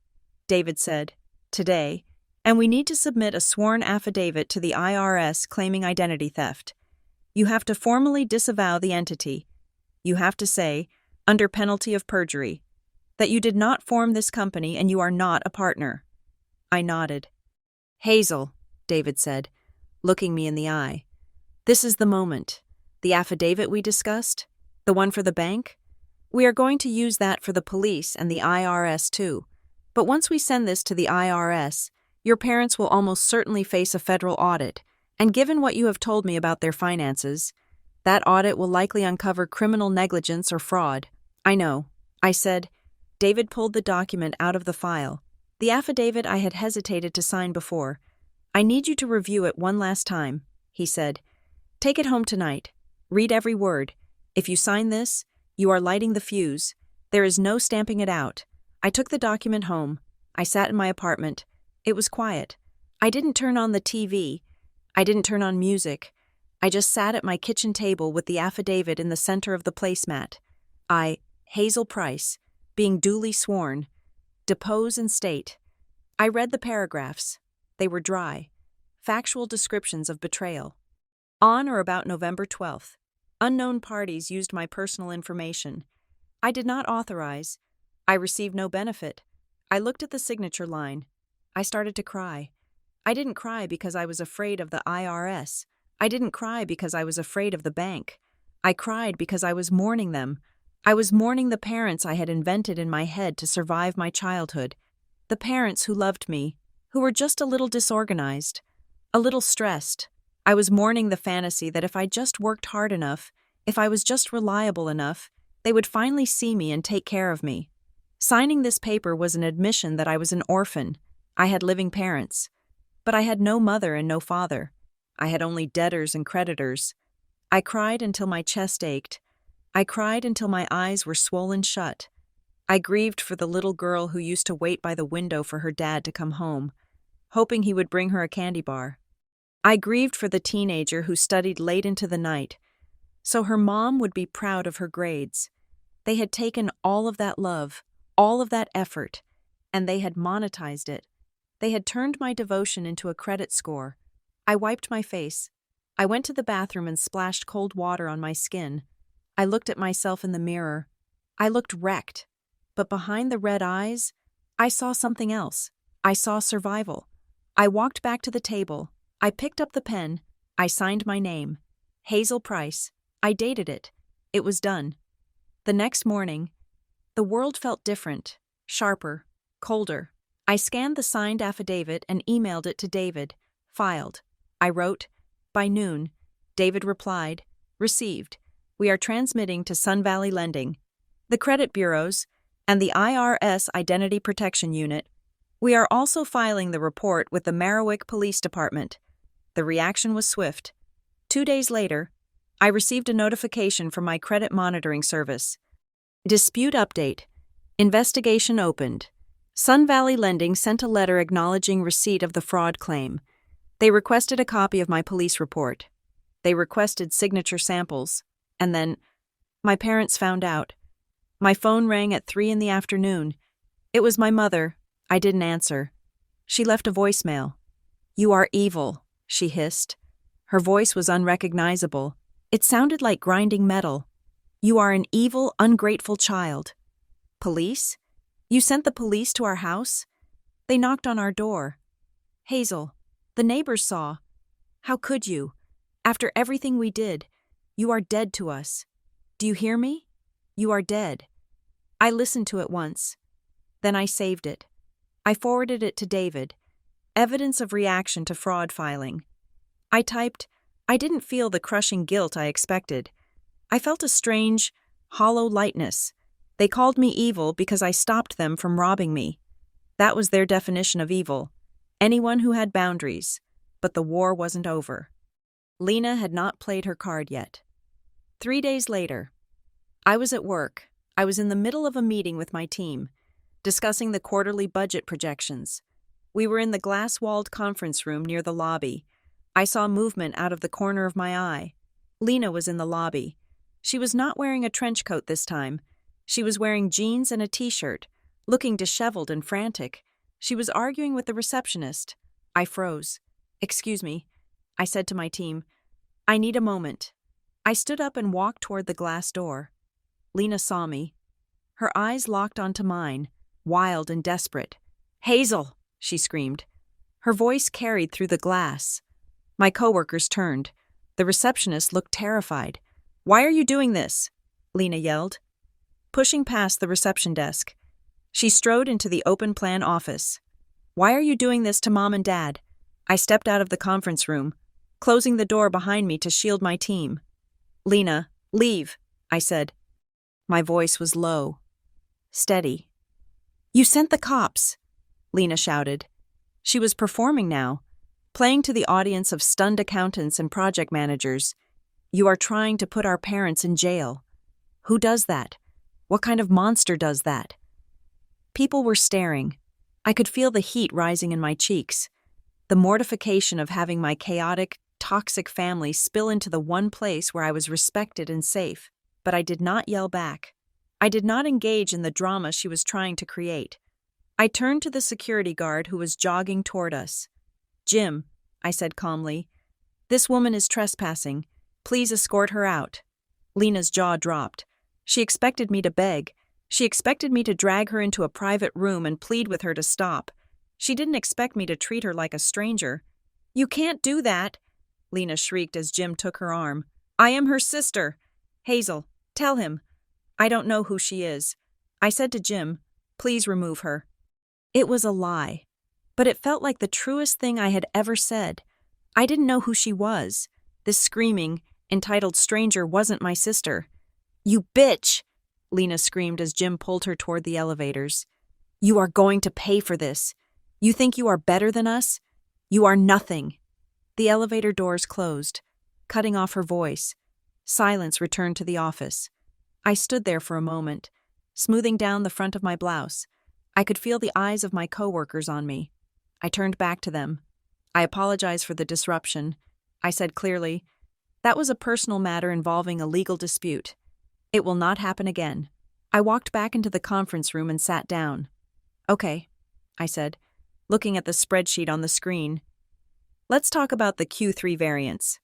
David said, "today, and we need to submit a sworn affidavit to the IRS claiming identity theft. You have to formally disavow the entity. You have to say, under penalty of perjury, that you did not form this company and you are not a partner." I nodded. "Hazel," David said, looking me in the eye, "this is the moment. The affidavit we discussed, the one for the bank, we are going to use that for the police and the IRS too. But once we send this to the IRS, your parents will almost certainly face a federal audit, and given what you have told me about their finances, that audit will likely uncover criminal negligence or fraud." "I know," I said. David pulled the document out of the file, the affidavit I had hesitated to sign before. "I need you to review it one last time," he said. "Take it home tonight. Read every word. If you sign this, you are lighting the fuse. There is no stamping it out." I took the document home. I sat in my apartment. It was quiet. I didn't turn on the TV. I didn't turn on music. I just sat at my kitchen table with the affidavit in the center of the placemat. I, Hazel Price, being duly sworn, depose and state. I read the paragraphs. They were dry, factual descriptions of betrayal. On or about November 12th, unknown parties used my personal information. I did not authorize. I received no benefit. I looked at the signature line. I started to cry. I didn't cry because I was afraid of the IRS. I didn't cry because I was afraid of the bank. I cried because I was mourning them. I was mourning the parents I had invented in my head to survive my childhood. The parents who loved me, who were just a little disorganized, a little stressed. I was mourning the fantasy that if I just worked hard enough, if I was just reliable enough, they would finally see me and take care of me. Signing this paper was an admission that I was an orphan. I had living parents. But I had no mother and no father. I had only debtors and creditors. I cried until my chest ached. I cried until my eyes were swollen shut. I grieved for the little girl who used to wait by the window for her dad to come home, hoping he would bring her a candy bar. I grieved for the teenager who studied late into the night, so her mom would be proud of her grades. They had taken all of that love, all of that effort, and they had monetized it. They had turned my devotion into a credit score. I wiped my face. I went to the bathroom and splashed cold water on my skin. I looked at myself in the mirror. I looked wrecked. But behind the red eyes, I saw something else. I saw survival. I walked back to the table. I picked up the pen. I signed my name. Hazel Price. I dated it. It was done. The next morning, the world felt different, sharper, colder. I scanned the signed affidavit and emailed it to David. Filed. I wrote, by noon. David replied, received. We are transmitting to Sun Valley Lending, the credit bureaus, and the IRS Identity Protection Unit. We are also filing the report with the Merriwick Police Department. The reaction was swift. 2 days later, I received a notification from my credit monitoring service. Dispute update. Investigation opened. Sun Valley Lending sent a letter acknowledging receipt of the fraud claim. They requested a copy of my police report. They requested signature samples. And then, my parents found out. My phone rang at 3 p.m. It was my mother. I didn't answer. She left a voicemail. You are evil, she hissed. Her voice was unrecognizable. It sounded like grinding metal. You are an evil, ungrateful child. Police? You sent the police to our house? They knocked on our door. Hazel, the neighbors saw. How could you? After everything we did, you are dead to us. Do you hear me? You are dead. I listened to it once. Then I saved it. I forwarded it to David. Evidence of reaction to fraud filing. I typed, I didn't feel the crushing guilt I expected. I felt a strange, hollow lightness. They called me evil because I stopped them from robbing me. That was their definition of evil. Anyone who had boundaries. But the war wasn't over. Lena had not played her card yet. 3 days later, I was at work. I was in the middle of a meeting with my team, discussing the quarterly budget projections. We were in the glass-walled conference room near the lobby. I saw movement out of the corner of my eye. Lena was in the lobby. She was not wearing a trench coat this time. She was wearing jeans and a t-shirt, looking disheveled and frantic. She was arguing with the receptionist. I froze. Excuse me, I said to my team. I need a moment. I stood up and walked toward the glass door. Lena saw me. Her eyes locked onto mine, wild and desperate. Hazel, she screamed. Her voice carried through the glass. My coworkers turned. The receptionist looked terrified. Why are you doing this? Lena yelled. Pushing past the reception desk, she strode into the open plan office. Why are you doing this to Mom and Dad? I stepped out of the conference room, closing the door behind me to shield my team. Lena, leave, I said. My voice was low, steady. You sent the cops, Lena shouted. She was performing now, playing to the audience of stunned accountants and project managers. You are trying to put our parents in jail. Who does that? What kind of monster does that? People were staring. I could feel the heat rising in my cheeks, the mortification of having my chaotic, toxic family spill into the one place where I was respected and safe. But I did not yell back. I did not engage in the drama she was trying to create. I turned to the security guard who was jogging toward us. "Jim," I said calmly, "this woman is trespassing. Please escort her out." Lena's jaw dropped. She expected me to beg. She expected me to drag her into a private room and plead with her to stop. She didn't expect me to treat her like a stranger. "You can't do that," Lena shrieked as Jim took her arm. "I am her sister. Hazel, tell him." "I don't know who she is." I said to Jim, "Please remove her." It was a lie, but it felt like the truest thing I had ever said. I didn't know who she was. This screaming, entitled stranger wasn't my sister. "You bitch!" Lena screamed as Jim pulled her toward the elevators. "You are going to pay for this. You think you are better than us? You are nothing." The elevator doors closed, cutting off her voice. Silence returned to the office. I stood there for a moment, smoothing down the front of my blouse. I could feel the eyes of my coworkers on me. I turned back to them. "I apologize for the disruption," I said clearly. "That was a personal matter involving a legal dispute. It will not happen again." I walked back into the conference room and sat down. "Okay," I said, looking at the spreadsheet on the screen. "Let's talk about the Q3 variants."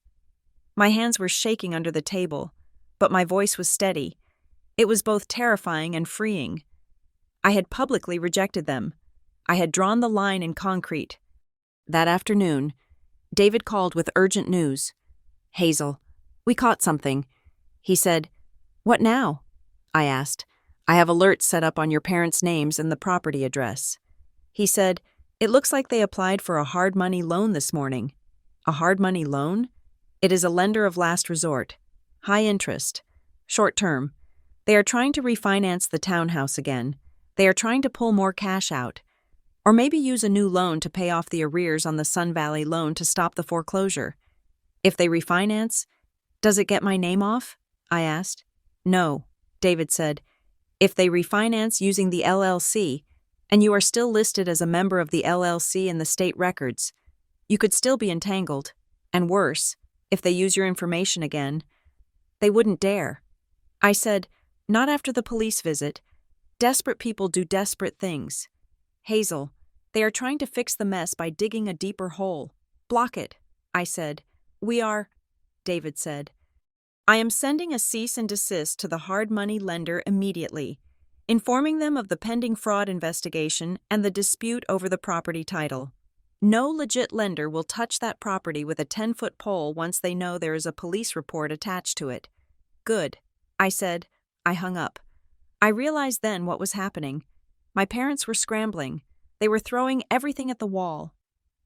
My hands were shaking under the table, but my voice was steady. It was both terrifying and freeing. I had publicly rejected them. I had drawn the line in concrete. That afternoon, David called with urgent news. "Hazel, we caught something." He said, "What now?" I asked. "I have alerts set up on your parents' names and the property address." He said, "It looks like they applied for a hard money loan this morning." "A hard money loan?" "It is a lender of last resort. High interest. Short term. They are trying to refinance the townhouse again. They are trying to pull more cash out. Or maybe use a new loan to pay off the arrears on the Sun Valley loan to stop the foreclosure." "If they refinance, does it get my name off?" I asked. "No," David said. "If they refinance using the LLC, and you are still listed as a member of the LLC in the state records, you could still be entangled. And worse, if they use your information again, they wouldn't dare." I said, "Not after the police visit. Desperate people do desperate things. Hazel, they are trying to fix the mess by digging a deeper hole. Block it," I said. "We are," David said. "I am sending a cease and desist to the hard money lender immediately, informing them of the pending fraud investigation and the dispute over the property title. No legit lender will touch that property with a 10-foot pole once they know there is a police report attached to it." "Good," I said. I hung up. I realized then what was happening. My parents were scrambling. They were throwing everything at the wall.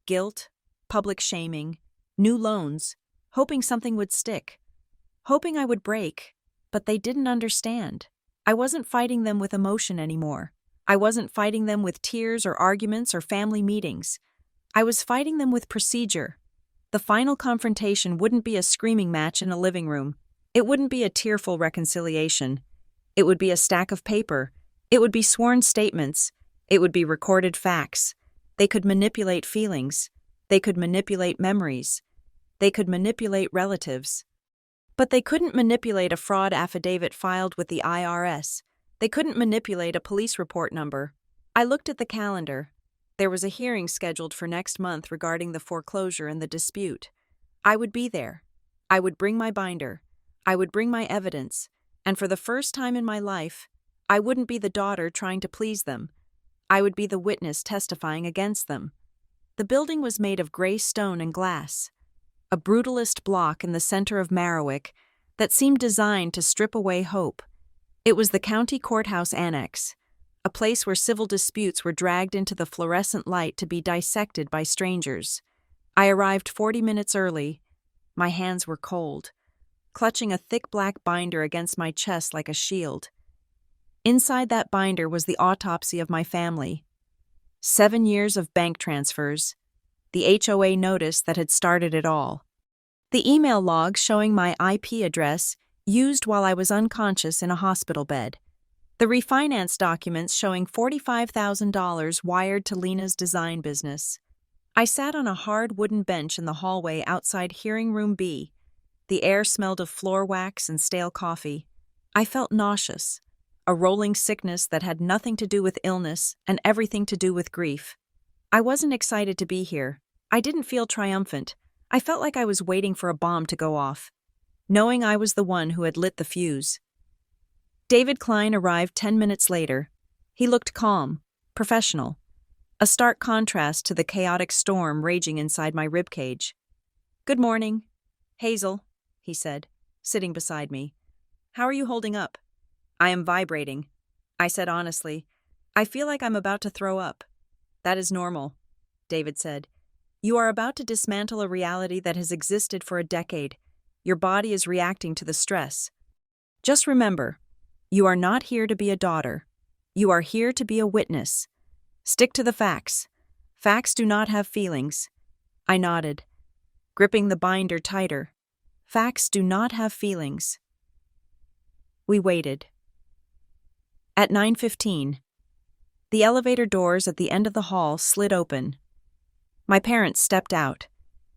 Guilt, public shaming, new loans, hoping something would stick. Hoping I would break, but they didn't understand. I wasn't fighting them with emotion anymore. I wasn't fighting them with tears or arguments or family meetings. I was fighting them with procedure. The final confrontation wouldn't be a screaming match in a living room. It wouldn't be a tearful reconciliation. It would be a stack of paper. It would be sworn statements. It would be recorded facts. They could manipulate feelings. They could manipulate memories. They could manipulate relatives. But they couldn't manipulate a fraud affidavit filed with the IRS. They couldn't manipulate a police report number. I looked at the calendar. There was a hearing scheduled for next month regarding the foreclosure and the dispute. I would be there. I would bring my binder. I would bring my evidence. And for the first time in my life, I wouldn't be the daughter trying to please them. I would be the witness testifying against them. The building was made of gray stone and glass, a brutalist block in the center of Marowak that seemed designed to strip away hope. It was the county courthouse annex, a place where civil disputes were dragged into the fluorescent light to be dissected by strangers. I arrived 40 minutes early. My hands were cold, clutching a thick black binder against my chest like a shield. Inside that binder was the autopsy of my family. 7 years of bank transfers, the HOA notice that had started it all, the email log showing my IP address used while I was unconscious in a hospital bed. The refinance documents showing $45,000 wired to Lena's design business. I sat on a hard wooden bench in the hallway outside hearing room B. The air smelled of floor wax and stale coffee. I felt nauseous, a rolling sickness that had nothing to do with illness and everything to do with grief. I wasn't excited to be here. I didn't feel triumphant. I felt like I was waiting for a bomb to go off, knowing I was the one who had lit the fuse. David Klein arrived 10 minutes later. He looked calm, professional, a stark contrast to the chaotic storm raging inside my ribcage. "Good morning, Hazel," he said, sitting beside me. "How are you holding up?" "I am vibrating," I said honestly. "I feel like I'm about to throw up." "That is normal," David said. "You are about to dismantle a reality that has existed for a decade. Your body is reacting to the stress. Just remember, you are not here to be a daughter. You are here to be a witness. Stick to the facts. Facts do not have feelings." I nodded, gripping the binder tighter. Facts do not have feelings. We waited. At 9:15, the elevator doors at the end of the hall slid open. My parents stepped out.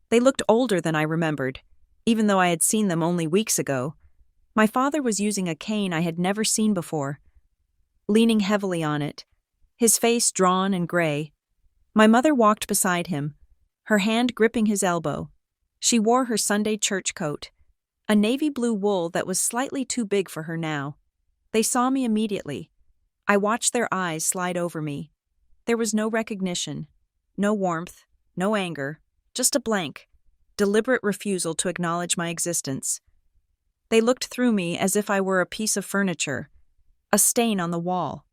They looked older than I remembered, even though I had seen them only weeks ago. My father was using a cane I had never seen before, leaning heavily on it, his face drawn and gray. My mother walked beside him, her hand gripping his elbow. She wore her Sunday church coat, a navy blue wool that was slightly too big for her now. They saw me immediately. I watched their eyes slide over me. There was no recognition, no warmth, no anger, just a blank, deliberate refusal to acknowledge my existence. They looked through me as if I were a piece of furniture, a stain on the wall.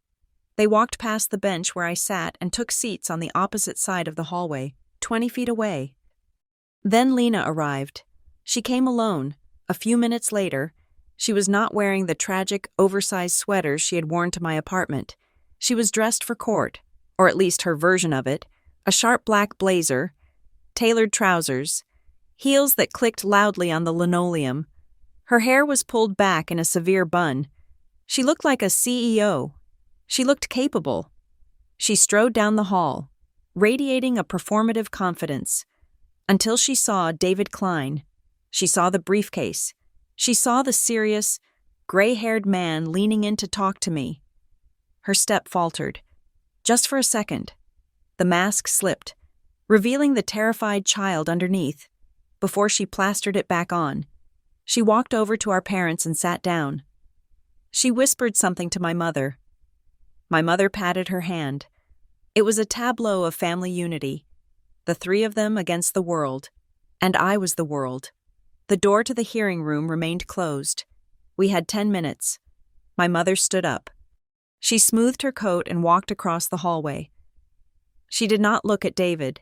They walked past the bench where I sat and took seats on the opposite side of the hallway, 20 feet away. Then Lena arrived. She came alone. A few minutes later, she was not wearing the tragic, oversized sweaters she had worn to my apartment. She was dressed for court, or at least her version of it, a sharp black blazer, tailored trousers, heels that clicked loudly on the linoleum. Her hair was pulled back in a severe bun. She looked like a CEO. She looked capable. She strode down the hall, radiating a performative confidence, until she saw David Klein. She saw the briefcase. She saw the serious, gray-haired man leaning in to talk to me. Her step faltered. Just for a second. The mask slipped, revealing the terrified child underneath, before she plastered it back on. She walked over to our parents and sat down. She whispered something to my mother. My mother patted her hand. It was a tableau of family unity. The three of them against the world. And I was the world. The door to the hearing room remained closed. We had 10 minutes. My mother stood up. She smoothed her coat and walked across the hallway. She did not look at David.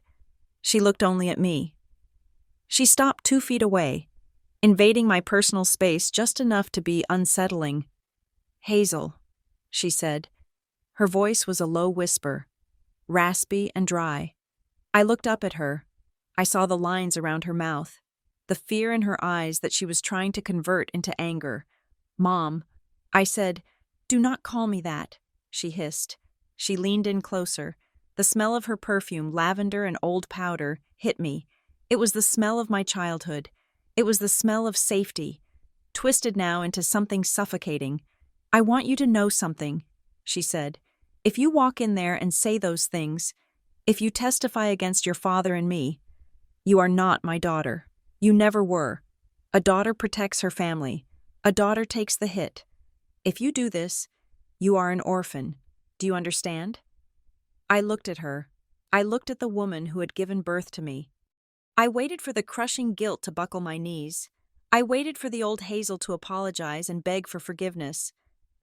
She looked only at me. She stopped 2 feet away, invading my personal space just enough to be unsettling. "Hazel," she said. Her voice was a low whisper, raspy and dry. I looked up at her. I saw the lines around her mouth, the fear in her eyes that she was trying to convert into anger. "Mom," I said. "Do not call me that," she hissed. She leaned in closer. The smell of her perfume, lavender and old powder, hit me. It was the smell of my childhood. It was the smell of safety, twisted now into something suffocating. "I want you to know something," she said. "If you walk in there and say those things, if you testify against your father and me, you are not my daughter. You never were. A daughter protects her family. A daughter takes the hit. If you do this, you are an orphan. Do you understand?" I looked at her. I looked at the woman who had given birth to me. I waited for the crushing guilt to buckle my knees. I waited for the old Hazel to apologize and beg for forgiveness.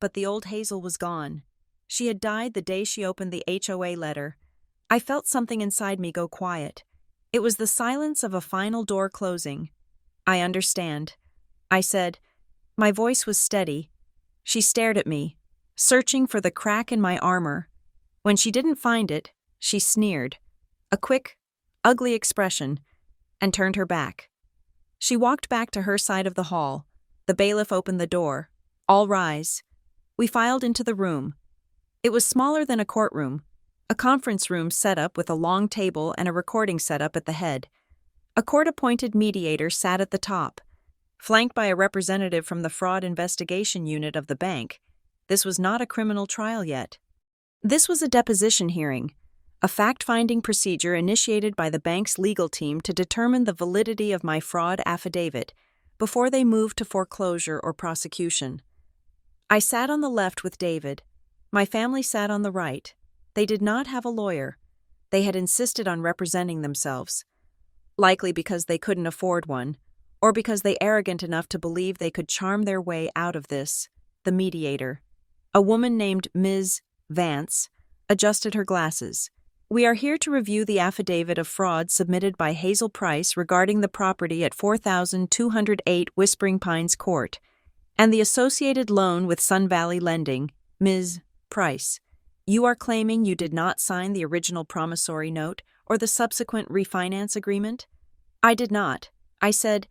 But the old Hazel was gone. She had died the day she opened the HOA letter. I felt something inside me go quiet. It was the silence of a final door closing. "I understand," I said. My voice was steady. She stared at me, searching for the crack in my armor. When she didn't find it, she sneered, a quick, ugly expression, and turned her back. She walked back to her side of the hall. The bailiff opened the door. "All rise." We filed into the room. It was smaller than a courtroom, a conference room set up with a long table and a recording setup at the head. A court-appointed mediator sat at the top, flanked by a representative from the fraud investigation unit of the bank. This was not a criminal trial yet. This was a deposition hearing, a fact-finding procedure initiated by the bank's legal team to determine the validity of my fraud affidavit before they moved to foreclosure or prosecution. I sat on the left with David. My family sat on the right. They did not have a lawyer. They had insisted on representing themselves, likely because they couldn't afford one, or because they arrogant enough to believe they could charm their way out of this. The mediator, a woman named Ms. Vance, adjusted her glasses. We are here to review the affidavit of fraud submitted by Hazel Price regarding the property at 4208 Whispering Pines Court and the associated loan with Sun Valley Lending. Ms. Price, you are claiming you did not sign the original promissory note or the subsequent refinance agreement? I did not. I said.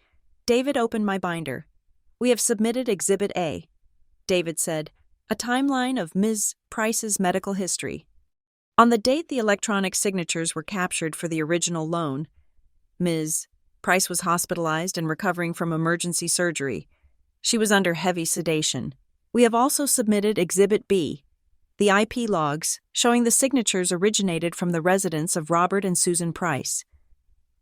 David opened my binder. We have submitted Exhibit A. David said, a timeline of Ms. Price's medical history. On the date the electronic signatures were captured for the original loan, Ms. Price was hospitalized and recovering from emergency surgery. She was under heavy sedation. We have also submitted Exhibit B, the IP logs showing the signatures originated from the residence of Robert and Susan Price.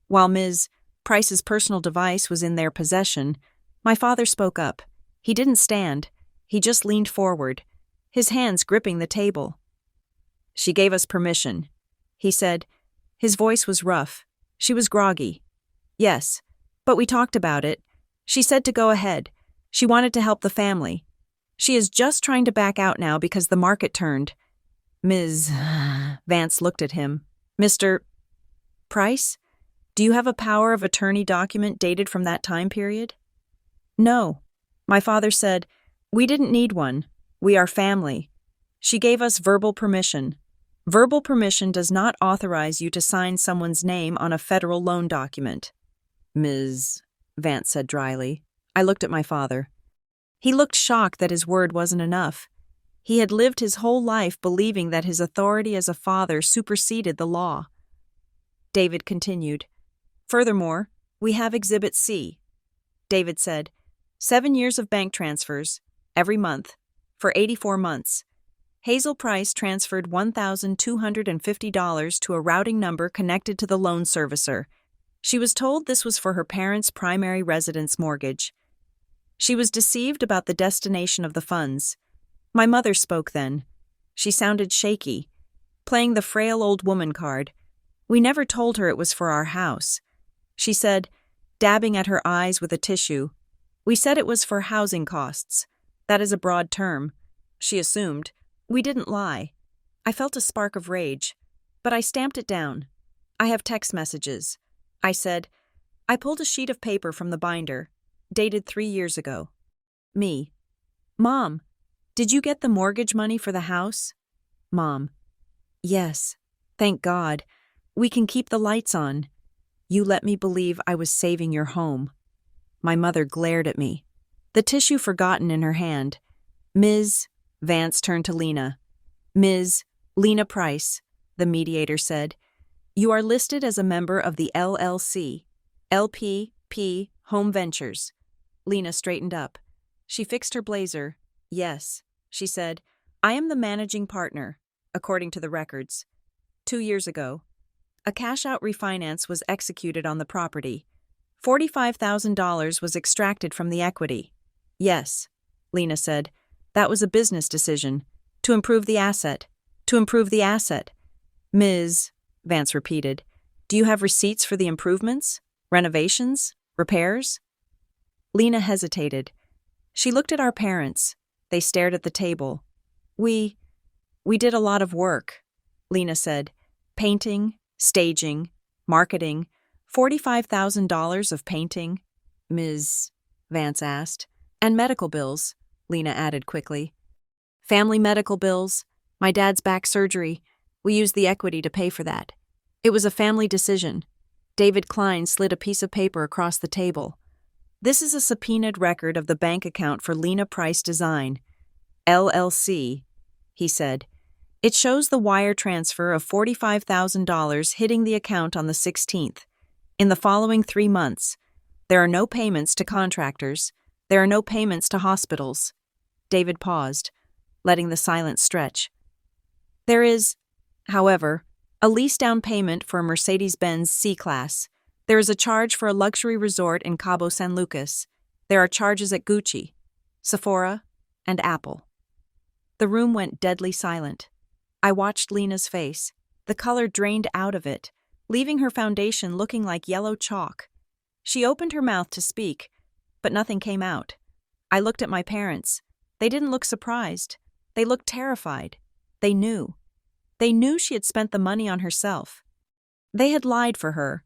While Ms. Price's personal device was in their possession, my father spoke up. He didn't stand. He just leaned forward, his hands gripping the table. She gave us permission, he said. His voice was rough. She was groggy. Yes, but we talked about it. She said to go ahead. She wanted to help the family. She is just trying to back out now because the market turned. Ms. Vance looked at him. Mr. Price, do you have a power of attorney document dated from that time period? No. My father said, we didn't need one. We are family. She gave us verbal permission. Verbal permission does not authorize you to sign someone's name on a federal loan document. Ms. Vance said dryly. I looked at my father. He looked shocked that his word wasn't enough. He had lived his whole life believing that his authority as a father superseded the law. David continued. Furthermore, we have Exhibit C. David said, 7 years of bank transfers, every month, for 84 months. Hazel Price transferred $1,250 to a routing number connected to the loan servicer. She was told this was for her parents' primary residence mortgage. She was deceived about the destination of the funds. My mother spoke then. She sounded shaky, playing the frail old woman card. We never told her it was for our house. She said, dabbing at her eyes with a tissue, we said it was for housing costs. That is a broad term. She assumed. We didn't lie. I felt a spark of rage, but I stamped it down. I have text messages. I said. I pulled a sheet of paper from the binder, dated 3 years ago. Me. Mom, did you get the mortgage money for the house? Mom. Yes. Thank God. We can keep the lights on. You let me believe I was saving your home. My mother glared at me, the tissue forgotten in her hand. Ms. Vance turned to Lena. Ms. Lena Price, the mediator said, you are listed as a member of the LLC, LPP Home Ventures. Lena straightened up. She fixed her blazer. Yes, she said, I am the managing partner, according to the records. 2 years ago, a cash-out refinance was executed on the property. $45,000 was extracted from the equity. Yes, Lena said. That was a business decision. To improve the asset. To improve the asset. Ms. Vance repeated. Do you have receipts for the improvements? Renovations? Repairs? Lena hesitated. She looked at our parents. They stared at the table. We did a lot of work, Lena said. Painting, staging, marketing, $45,000 of painting, Ms. Vance asked. And medical bills, Lena added quickly. Family medical bills, my dad's back surgery. We used the equity to pay for that. It was a family decision. David Klein slid a piece of paper across the table. This is a subpoenaed record of the bank account for Lena Price Design. LLC, he said. It shows the wire transfer of $45,000 hitting the account on the 16th. In the following 3 months, there are no payments to contractors. There are no payments to hospitals. David paused, letting the silence stretch. There is, however, a lease down payment for a Mercedes-Benz C-Class. There is a charge for a luxury resort in Cabo San Lucas. There are charges at Gucci, Sephora, and Apple. The room went deadly silent. I watched Lena's face. The color drained out of it, leaving her foundation looking like yellow chalk. She opened her mouth to speak, but nothing came out. I looked at my parents. They didn't look surprised. They looked terrified. They knew. They knew she had spent the money on herself. They had lied for her.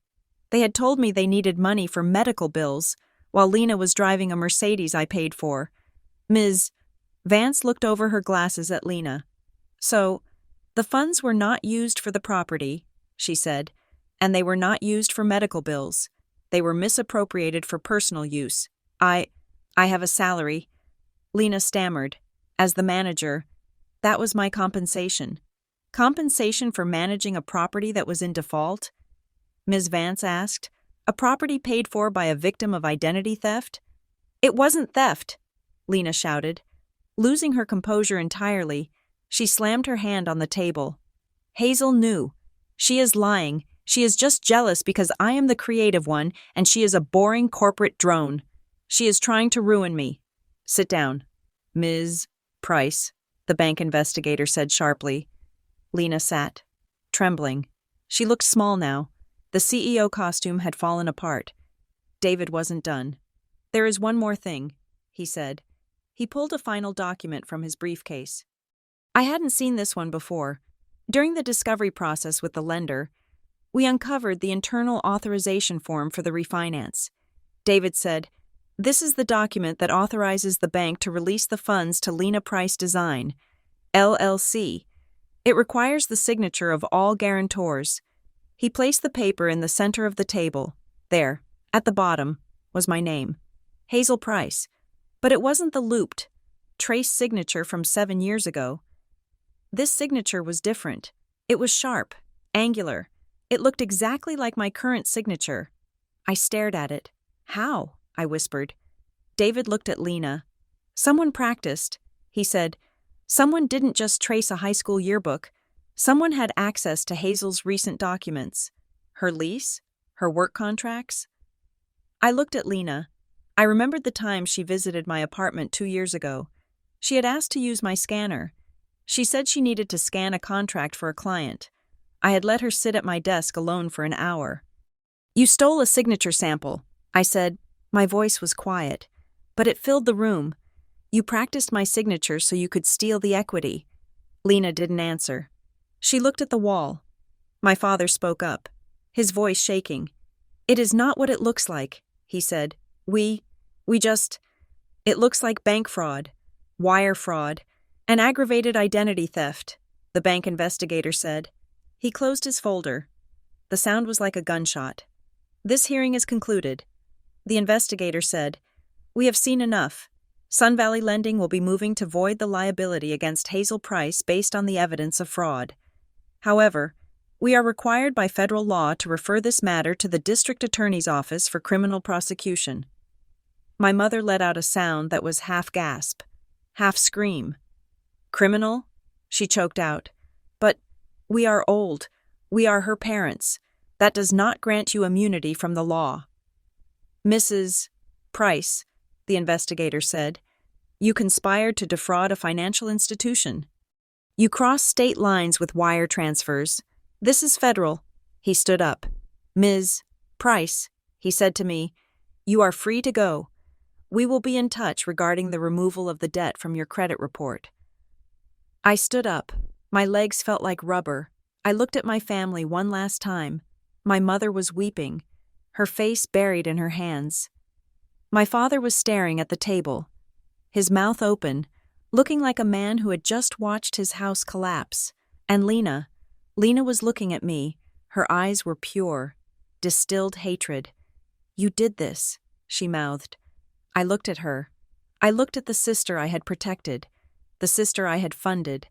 They had told me they needed money for medical bills, while Lena was driving a Mercedes I paid for. Ms. Vance looked over her glasses at Lena. So, the funds were not used for the property, she said, and they were not used for medical bills. They were misappropriated for personal use. I have a salary. Lena stammered. As the manager, that was my compensation. Compensation for managing a property that was in default? Ms. Vance asked. A property paid for by a victim of identity theft? It wasn't theft, Lena shouted. Losing her composure entirely, she slammed her hand on the table. Hazel knew. She is lying. She is just jealous because I am the creative one and she is a boring corporate drone. She is trying to ruin me. Sit down. Ms. Price, the bank investigator said sharply. Lena sat, trembling. She looked small now. The CEO costume had fallen apart. David wasn't done. There is one more thing, he said. He pulled a final document from his briefcase. I hadn't seen this one before. During the discovery process with the lender, we uncovered the internal authorization form for the refinance. David said, "This is the document that authorizes the bank to release the funds to Lena Price Design, LLC. It requires the signature of all guarantors." He placed the paper in the center of the table. There, at the bottom, was my name, Hazel Price. But it wasn't the looped, traced signature from 7 years ago. This signature was different. It was sharp, angular. It looked exactly like my current signature. I stared at it. How? I whispered. David looked at Lena. Someone practiced, he said. Someone didn't just trace a high school yearbook. Someone had access to Hazel's recent documents. Her lease? Her work contracts? I looked at Lena. I remembered the time she visited my apartment 2 years ago. She had asked to use my scanner. She said she needed to scan a contract for a client. I had let her sit at my desk alone for an hour. You stole a signature sample, I said. My voice was quiet, but it filled the room. You practiced my signature so you could steal the equity. Lena didn't answer. She looked at the wall. My father spoke up, his voice shaking. It is not what it looks like, he said. It looks like bank fraud, wire fraud, and aggravated identity theft, the bank investigator said. He closed his folder. The sound was like a gunshot. This hearing is concluded. The investigator said, We have seen enough. Sun Valley Lending will be moving to void the liability against Hazel Price based on the evidence of fraud. However, we are required by federal law to refer this matter to the District Attorney's Office for criminal prosecution. My mother let out a sound that was half gasp, half scream. Criminal? She choked out. But we are old. We are her parents. That does not grant you immunity from the law. Mrs. Price, the investigator said, you conspired to defraud a financial institution. You crossed state lines with wire transfers. This is federal. He stood up. Ms. Price, he said to me, you are free to go. We will be in touch regarding the removal of the debt from your credit report. I stood up. My legs felt like rubber. I looked at my family one last time. My mother was weeping, her face buried in her hands. My father was staring at the table, his mouth open, looking like a man who had just watched his house collapse. And Lena was looking at me. Her eyes were pure, distilled hatred. You did this, she mouthed. I looked at her. I looked at the sister I had protected, the sister I had funded,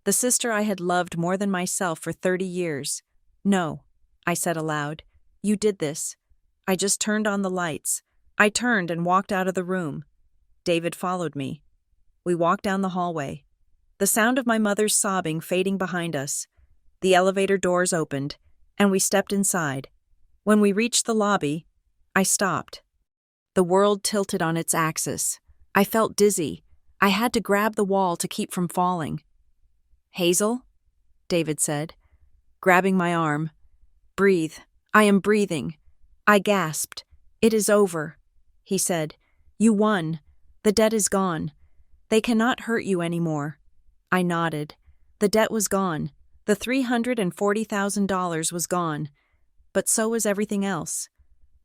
the sister I had loved more than myself for 30 years. "No," I said aloud. "You did this." I just turned on the lights. I turned and walked out of the room. David followed me. We walked down the hallway. The sound of my mother's sobbing fading behind us. The elevator doors opened, and we stepped inside. When we reached the lobby, I stopped. The world tilted on its axis. I felt dizzy. I had to grab the wall to keep from falling. "Hazel?" David said, grabbing my arm. "Breathe. I am breathing." I gasped. "It is over," he said. "You won. The debt is gone. They cannot hurt you anymore." I nodded. The debt was gone. The $340,000 was gone. But so was everything else.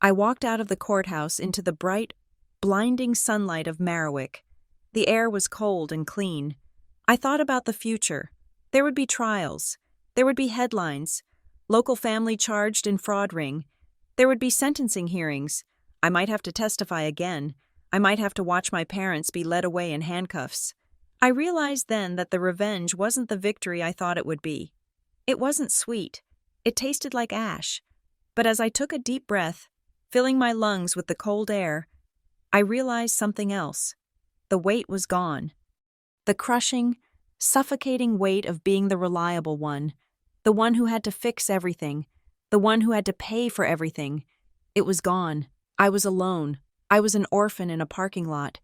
I walked out of the courthouse into the bright, blinding sunlight of Merriwick. The air was cold and clean. I thought about the future. There would be trials. There would be headlines. Local family charged in fraud ring. There would be sentencing hearings. I might have to testify again. I might have to watch my parents be led away in handcuffs. I realized then that the revenge wasn't the victory I thought it would be. It wasn't sweet. It tasted like ash. But as I took a deep breath, filling my lungs with the cold air, I realized something else. The weight was gone. The crushing, suffocating weight of being the reliable one, the one who had to fix everything, the one who had to pay for everything. It was gone. I was alone. I was an orphan in a parking lot.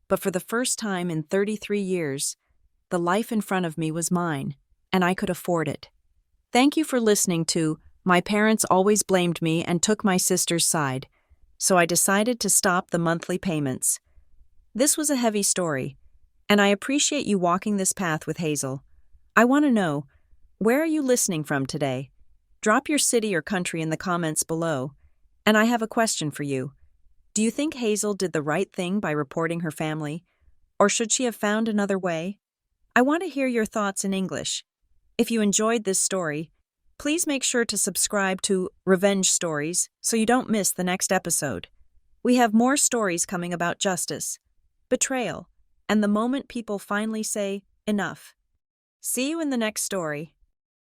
But for the first time in 33 years, the life in front of me was mine, and I could afford it. Thank you for listening to My Parents Always Blamed Me and Took My Sister's Side, so I decided to stop the monthly payments. This was a heavy story, and I appreciate you walking this path with Hazel. I want to know, where are you listening from today? Drop your city or country in the comments below. And I have a question for you. Do you think Hazel did the right thing by reporting her family? Or should she have found another way? I want to hear your thoughts in English. If you enjoyed this story, please make sure to subscribe to Revenge Stories so you don't miss the next episode. We have more stories coming about justice, betrayal, and the moment people finally say, enough. See you in the next story.